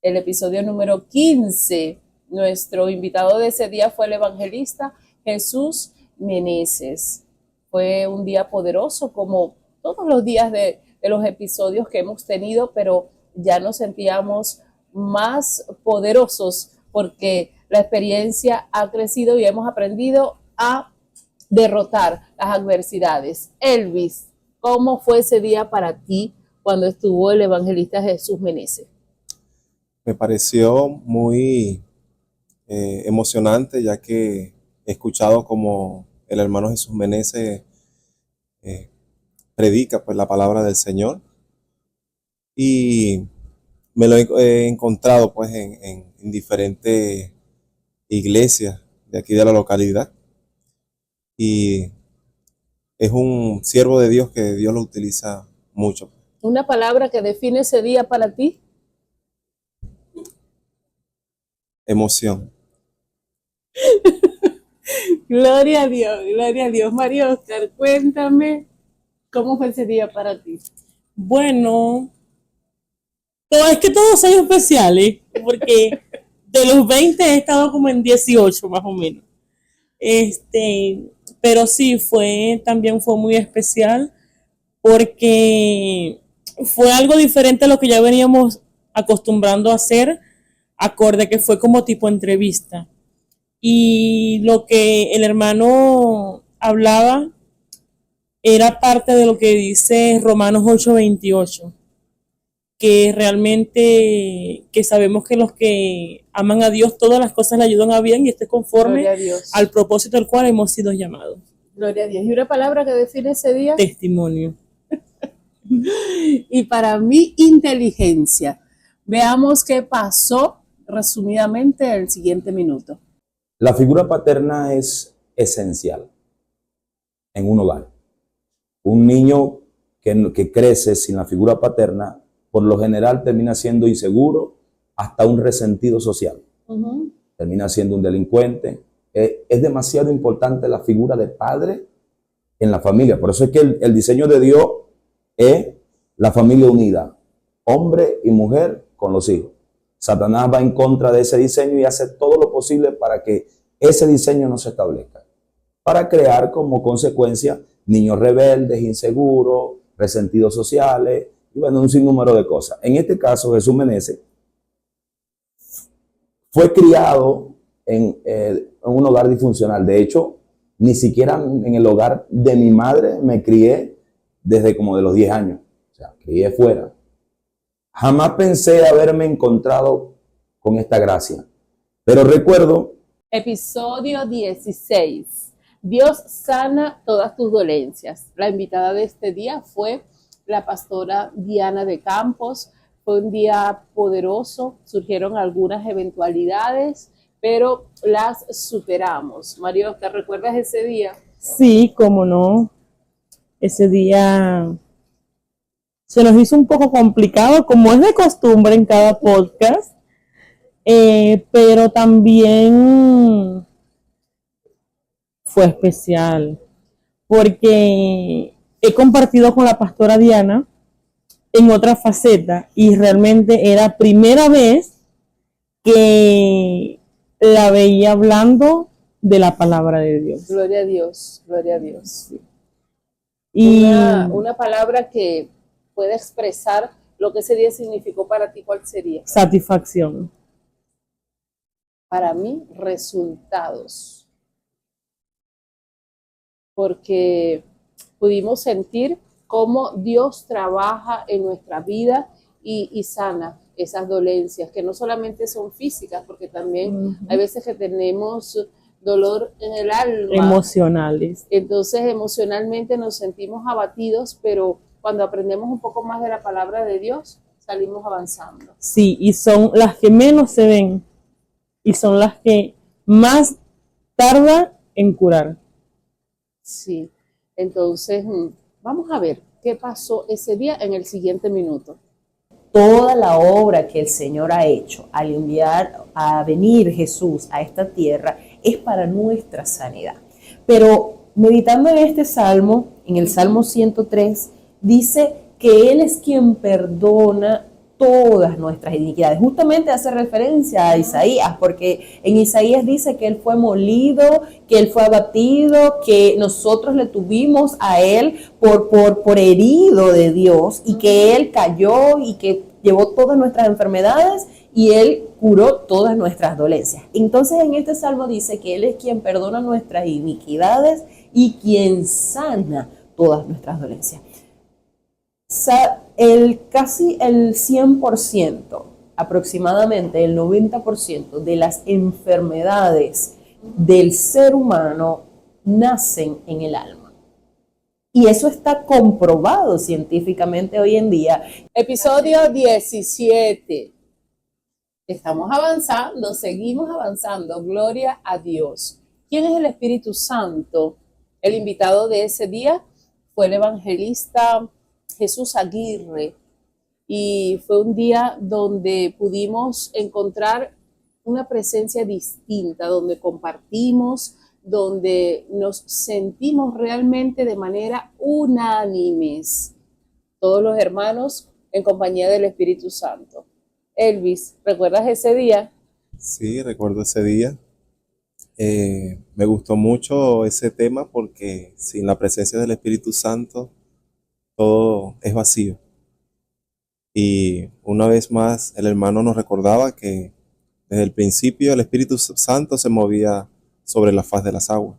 El episodio número 15, nuestro invitado de ese día fue el evangelista Jesús Meneses. Fue un día poderoso como todos los días de los episodios que hemos tenido, pero ya nos sentíamos más poderosos porque la experiencia ha crecido y hemos aprendido a derrotar las adversidades. Elvis, ¿cómo fue ese día para ti cuando estuvo el evangelista Jesús Meneses? Me pareció muy emocionante, ya que he escuchado como el hermano Jesús Meneses predica pues la palabra del Señor, y me lo he encontrado pues en diferentes iglesias de aquí de la localidad, y es un siervo de Dios que Dios lo utiliza mucho. ¿Una palabra que define ese día para ti? Emoción. Gloria a Dios, gloria a Dios. María Oscar, cuéntame, ¿cómo fue ese día para ti? Bueno, es que todos son especiales, porque de los 20 he estado como en 18 más o menos. Pero sí, también fue muy especial, porque fue algo diferente a lo que ya veníamos acostumbrando a hacer, acorde que fue como tipo entrevista. Y lo que el hermano hablaba era parte de lo que dice Romanos 8:28, que realmente que sabemos que los que aman a Dios todas las cosas le ayudan a bien y esté conforme al propósito al cual hemos sido llamados. Gloria a Dios. ¿Y una palabra que define ese día? Testimonio. Y para mí, inteligencia. Veamos qué pasó resumidamente en el siguiente minuto. La figura paterna es esencial en un hogar. Un niño que crece sin la figura paterna, por lo general termina siendo inseguro, hasta un resentido social. Termina siendo un delincuente. Es demasiado importante la figura de padre en la familia. Por eso es que el diseño de Dios es la familia unida, hombre y mujer con los hijos. Satanás va en contra de ese diseño y hace todo lo posible para que ese diseño no se establezca, para crear como consecuencia niños rebeldes, inseguros, resentidos sociales, y bueno, un sinnúmero de cosas. En este caso, Jesús Meneses fue criado en un hogar disfuncional. De hecho, ni siquiera en el hogar de mi madre me crié desde como de los 10 años. O sea, crié fuera. Jamás pensé haberme encontrado con esta gracia. Pero recuerdo... Episodio 16. Dios sana todas tus dolencias. La invitada de este día fue la pastora Diana de Campos. Fue un día poderoso. Surgieron algunas eventualidades, pero las superamos. María, ¿te recuerdas ese día? Sí, cómo no. Ese día se nos hizo un poco complicado, como es de costumbre en cada podcast, pero también fue especial, porque he compartido con la pastora Diana en otra faceta y realmente era primera vez que la veía hablando de la palabra de Dios. Gloria a Dios, gloria a Dios. Sí. Y una palabra que puede expresar lo que ese día significó para ti, ¿cuál sería? Satisfacción. Para mí, resultados. Porque pudimos sentir cómo Dios trabaja en nuestra vida y sana esas dolencias, que no solamente son físicas, porque también hay veces que tenemos dolor en el alma. Emocionales. Entonces emocionalmente nos sentimos abatidos, pero cuando aprendemos un poco más de la palabra de Dios, salimos avanzando. Sí, y son las que menos se ven y son las que más tarda en curar. Sí, entonces vamos a ver qué pasó ese día en el siguiente minuto. Toda la obra que el Señor ha hecho al enviar a venir Jesús a esta tierra es para nuestra sanidad. Pero meditando en este salmo, en el Salmo 103, dice que Él es quien perdona todas nuestras iniquidades. Justamente hace referencia a Isaías, porque en Isaías dice que Él fue molido, que Él fue abatido, que nosotros le tuvimos a Él por herido de Dios, y que Él cayó y que llevó todas nuestras enfermedades y Él curó todas nuestras dolencias. Entonces en este salmo dice que Él es quien perdona nuestras iniquidades y quien sana todas nuestras dolencias. Casi el 100%, aproximadamente el 90% de las enfermedades del ser humano nacen en el alma. Y eso está comprobado científicamente hoy en día. Episodio 17. Estamos avanzando, seguimos avanzando. Gloria a Dios. ¿Quién es el Espíritu Santo? El invitado de ese día fue el evangelista Jesús Aguirre, y fue un día donde pudimos encontrar una presencia distinta, donde compartimos, donde nos sentimos realmente de manera unánimes, todos los hermanos en compañía del Espíritu Santo. Elvis, ¿recuerdas ese día? Sí, recuerdo ese día. Me gustó mucho ese tema porque sin la presencia del Espíritu Santo todo es vacío. Y una vez más el hermano nos recordaba que desde el principio el Espíritu Santo se movía sobre la faz de las aguas.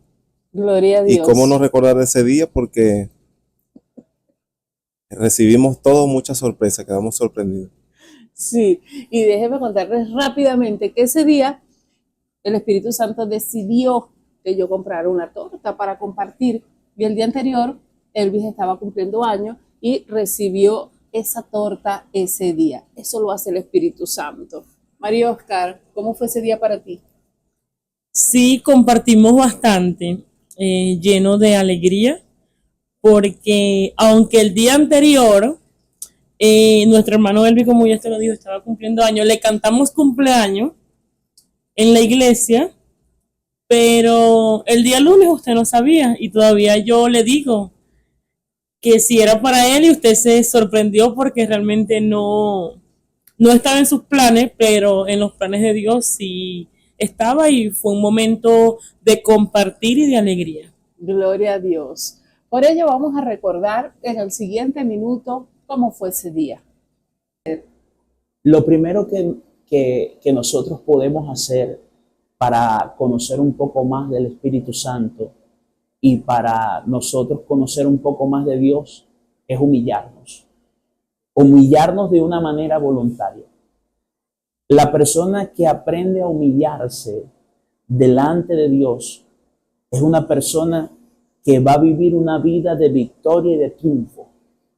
Gloria a Dios. ¿Y cómo no recordar de ese día? Porque recibimos todos mucha sorpresa, quedamos sorprendidos. Sí, y déjeme contarles rápidamente que ese día el Espíritu Santo decidió que yo comprara una torta para compartir. Y el día anterior Elvis estaba cumpliendo años y recibió esa torta ese día. Eso lo hace el Espíritu Santo. María Oscar, ¿cómo fue ese día para ti? Sí, compartimos bastante, lleno de alegría, porque aunque el día anterior nuestro hermano Elvis, como ya te lo dijo, estaba cumpliendo años, le cantamos cumpleaños en la iglesia, pero el día lunes usted no sabía, y todavía yo le digo que si era para él, y usted se sorprendió porque realmente no estaba en sus planes, pero en los planes de Dios sí estaba, y fue un momento de compartir y de alegría. Gloria a Dios. Por ello vamos a recordar en el siguiente minuto cómo fue ese día. Lo primero que nosotros podemos hacer para conocer un poco más del Espíritu Santo y para nosotros conocer un poco más de Dios es humillarnos. Humillarnos de una manera voluntaria. La persona que aprende a humillarse delante de Dios es una persona que va a vivir una vida de victoria y de triunfo,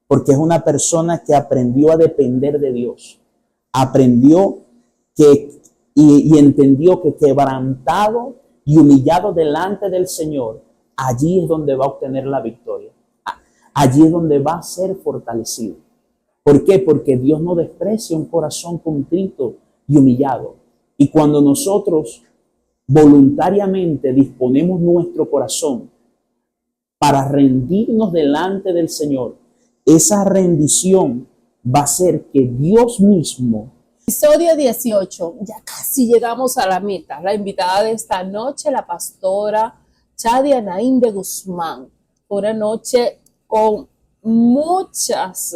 porque es una persona que aprendió a depender de Dios. Aprendió y entendió que quebrantado y humillado delante del Señor, allí es donde va a obtener la victoria. Allí es donde va a ser fortalecido. ¿Por qué? Porque Dios no desprecia un corazón contrito y humillado. Y cuando nosotros voluntariamente disponemos nuestro corazón para rendirnos delante del Señor, esa rendición va a hacer que Dios mismo... Episodio 18, ya casi llegamos a la meta. La invitada de esta noche, la pastora Chadia Naín de Guzmán. Una noche con muchas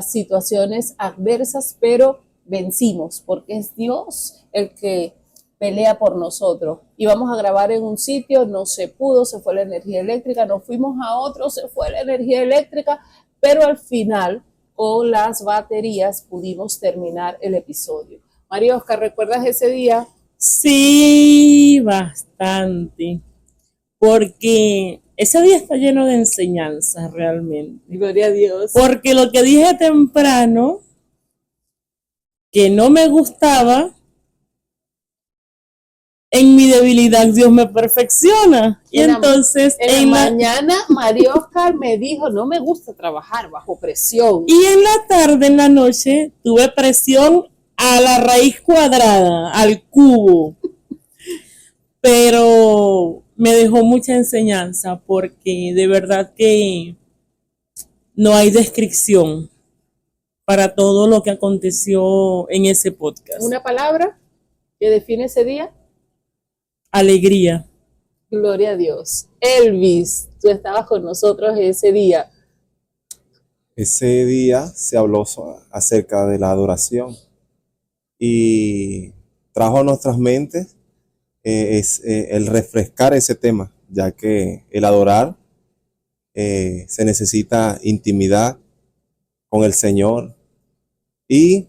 situaciones adversas, pero vencimos, porque es Dios el que pelea por nosotros. Íbamos a grabar en un sitio, no se pudo, se fue la energía eléctrica, nos fuimos a otro, se fue la energía eléctrica, pero al final, con las baterías, pudimos terminar el episodio. María Oscar, ¿recuerdas ese día? Sí, bastante, porque ese día está lleno de enseñanzas realmente. Gloria a Dios. Porque lo que dije temprano, que no me gustaba, en mi debilidad Dios me perfecciona. Y entonces en la mañana María Oscar me dijo, no me gusta trabajar bajo presión. Y en la tarde, en la noche, tuve presión a la raíz cuadrada, al cubo. Pero me dejó mucha enseñanza porque de verdad que no hay descripción para todo lo que aconteció en ese podcast. ¿Una palabra que define ese día? Alegría. Gloria a Dios. Elvis, tú estabas con nosotros ese día. Ese día se habló acerca de la adoración y trajo a nuestras mentes el refrescar ese tema, ya que el adorar se necesita intimidad con el Señor y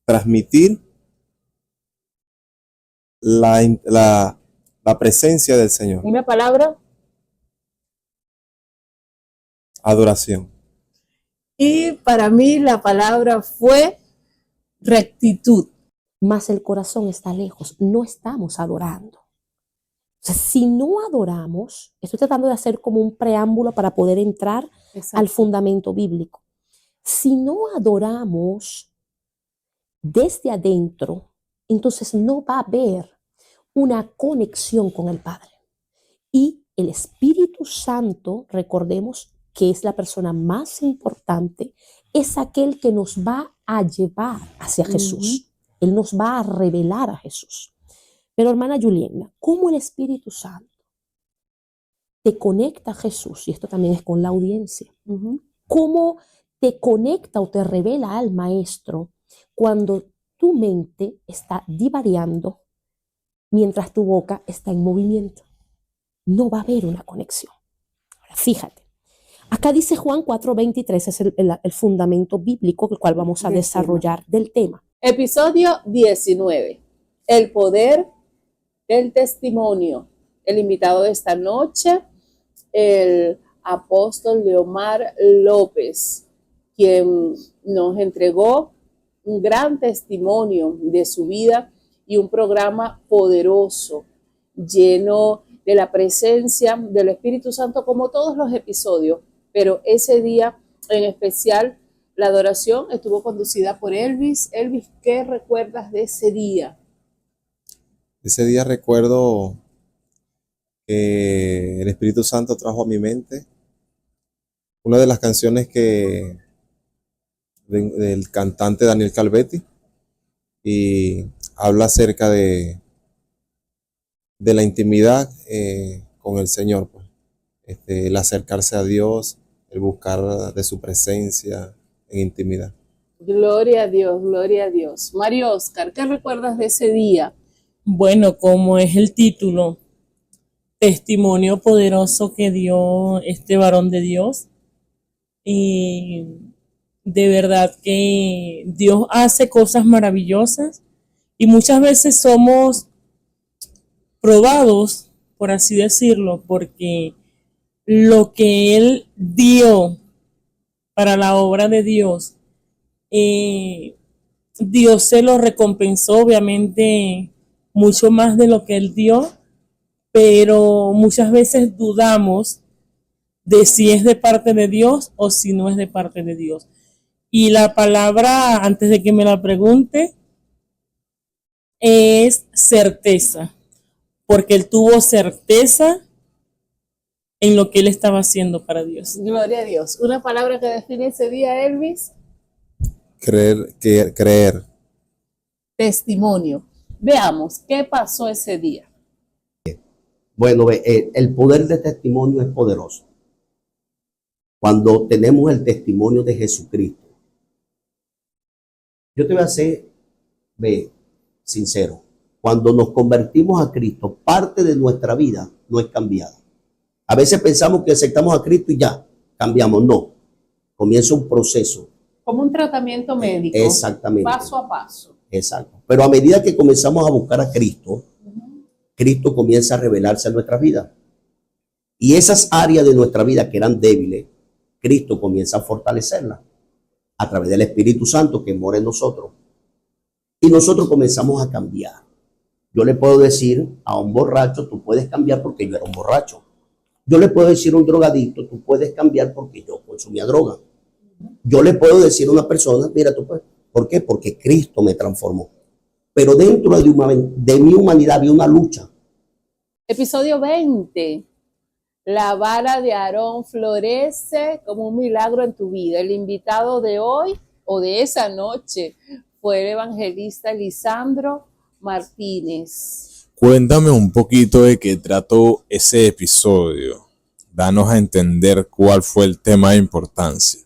transmitir la presencia del Señor. ¿Una palabra? Adoración. Y para mí la palabra fue rectitud. Mas el corazón está lejos, no estamos adorando. O sea, si no adoramos, estoy tratando de hacer como un preámbulo para poder entrar al fundamento bíblico. Si no adoramos desde adentro, entonces no va a haber una conexión con el Padre. Y el Espíritu Santo, recordemos que es la persona más importante, es aquel que nos va a llevar hacia Jesús. Él nos va a revelar a Jesús. Pero hermana Juliana, ¿cómo el Espíritu Santo te conecta a Jesús? Y esto también es con la audiencia. ¿Cómo te conecta o te revela al Maestro cuando tu mente está divariando mientras tu boca está en movimiento? No va a haber una conexión. Ahora, fíjate. Acá dice Juan 4:23, es el fundamento bíblico, el cual vamos a desarrollar del tema. Episodio 19. El poder del testimonio. El invitado de esta noche, el apóstol Leomar López, quien nos entregó un gran testimonio de su vida y un programa poderoso, lleno de la presencia del Espíritu Santo, como todos los episodios. Pero ese día en especial, la adoración estuvo conducida por Elvis. Elvis, ¿qué recuerdas de ese día? Ese día recuerdo que el Espíritu Santo trajo a mi mente una de las canciones del cantante Daniel Calvetti, y habla acerca de la intimidad con el Señor, pues. El acercarse a Dios, el buscar de su presencia en intimidad. Gloria a Dios, gloria a Dios. Mario Oscar, ¿qué recuerdas de ese día? Bueno, como es el título, testimonio poderoso que dio este varón de Dios. Y de verdad que Dios hace cosas maravillosas y muchas veces somos probados, por así decirlo, porque lo que Él dio para la obra de Dios, Dios se lo recompensó, obviamente, mucho más de lo que Él dio, pero muchas veces dudamos de si es de parte de Dios o si no es de parte de Dios. Y la palabra, antes de que me la pregunte, es certeza, porque Él tuvo certeza en lo que Él estaba haciendo para Dios. Gloria a Dios. ¿Una palabra que define ese día, Elvis? Creer. Testimonio. Veamos, ¿qué pasó ese día? Bueno, el poder de testimonio es poderoso. Cuando tenemos el testimonio de Jesucristo. Yo te voy a ser sincero. Cuando nos convertimos a Cristo, parte de nuestra vida no es cambiada. A veces pensamos que aceptamos a Cristo y ya, cambiamos. No. Comienza un proceso. Como un tratamiento médico. Exactamente. Paso a paso. Exacto. Pero a medida que comenzamos a buscar a Cristo, Cristo comienza a revelarse en nuestra vida. Y esas áreas de nuestra vida que eran débiles, Cristo comienza a fortalecerlas a través del Espíritu Santo que mora en nosotros. Y nosotros comenzamos a cambiar. Yo le puedo decir a un borracho, tú puedes cambiar porque yo era un borracho. Yo le puedo decir a un drogadicto, tú puedes cambiar porque yo consumía droga. Yo le puedo decir a una persona, mira, tú puedes. ¿Por qué? Porque Cristo me transformó. Pero dentro de mi humanidad había una lucha. Episodio 20. La vara de Aarón florece como un milagro en tu vida. El invitado de hoy o de esa noche fue el evangelista Lisandro Martínez. Cuéntame un poquito de qué trató ese episodio. Danos a entender cuál fue el tema de importancia.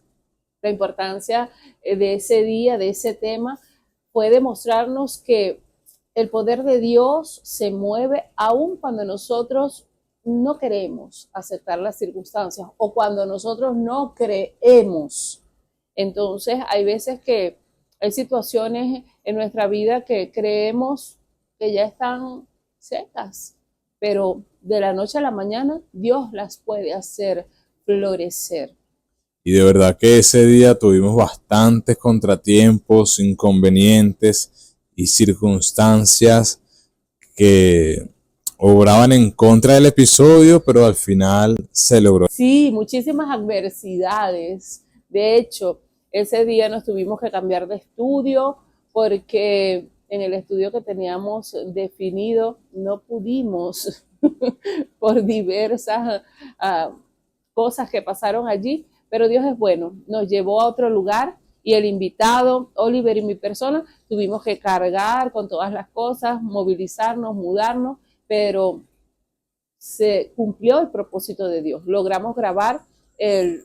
La importancia de ese día, de ese tema, fue demostrarnos que el poder de Dios se mueve aun cuando nosotros no queremos aceptar las circunstancias o cuando nosotros no creemos. Entonces, hay veces que hay situaciones en nuestra vida que creemos que ya están secas, pero de la noche a la mañana Dios las puede hacer florecer. Y de verdad que ese día tuvimos bastantes contratiempos, inconvenientes y circunstancias que obraban en contra del episodio, pero al final se logró. Sí, muchísimas adversidades. De hecho, ese día nos tuvimos que cambiar de estudio porque en el estudio que teníamos definido no pudimos por diversas cosas que pasaron allí, pero Dios es bueno, nos llevó a otro lugar y el invitado, Oliver y mi persona, tuvimos que cargar con todas las cosas, movilizarnos, mudarnos, pero se cumplió el propósito de Dios. Logramos grabar el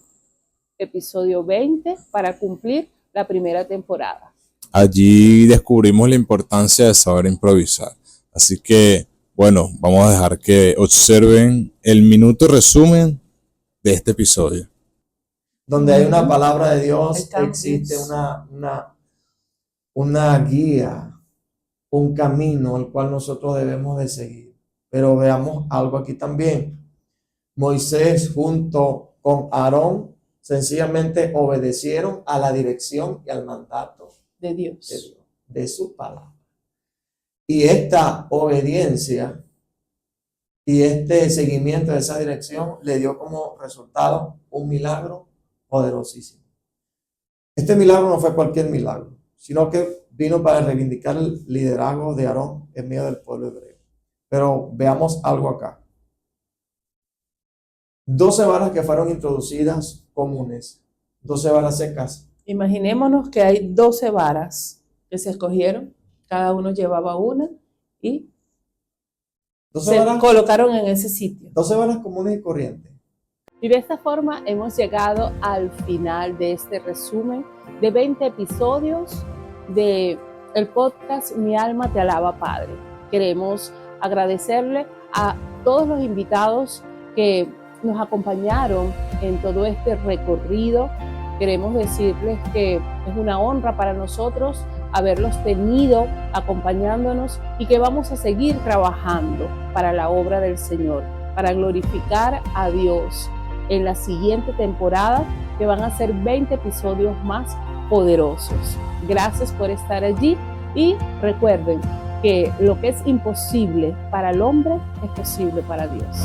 episodio 20 para cumplir la primera temporada. Allí descubrimos la importancia de saber improvisar. Así que, bueno, vamos a dejar que observen el minuto resumen de este episodio. Donde hay una palabra de Dios, existe una guía, un camino al cual nosotros debemos de seguir. Pero veamos algo aquí también. Moisés junto con Aarón sencillamente obedecieron a la dirección y al mandato de Dios, de su palabra. Y esta obediencia y este seguimiento de esa dirección le dio como resultado un milagro poderosísimo. Este milagro no fue cualquier milagro, sino que vino para reivindicar el liderazgo de Aarón en medio del pueblo hebreo. Pero veamos algo acá. 12 varas que fueron introducidas comunes, 12 varas secas. Imaginémonos que hay 12 varas que se escogieron, cada uno llevaba una y se colocaron en ese sitio. 12 varas comunes y corrientes. Y de esta forma hemos llegado al final de este resumen de 20 episodios de el podcast Mi Alma Te Alaba, Padre. Queremos agradecerle a todos los invitados que nos acompañaron en todo este recorrido. Queremos decirles que es una honra para nosotros haberlos tenido acompañándonos y que vamos a seguir trabajando para la obra del Señor, para glorificar a Dios en la siguiente temporada, que van a ser 20 episodios más poderosos. Gracias por estar allí y recuerden que lo que es imposible para el hombre es posible para Dios.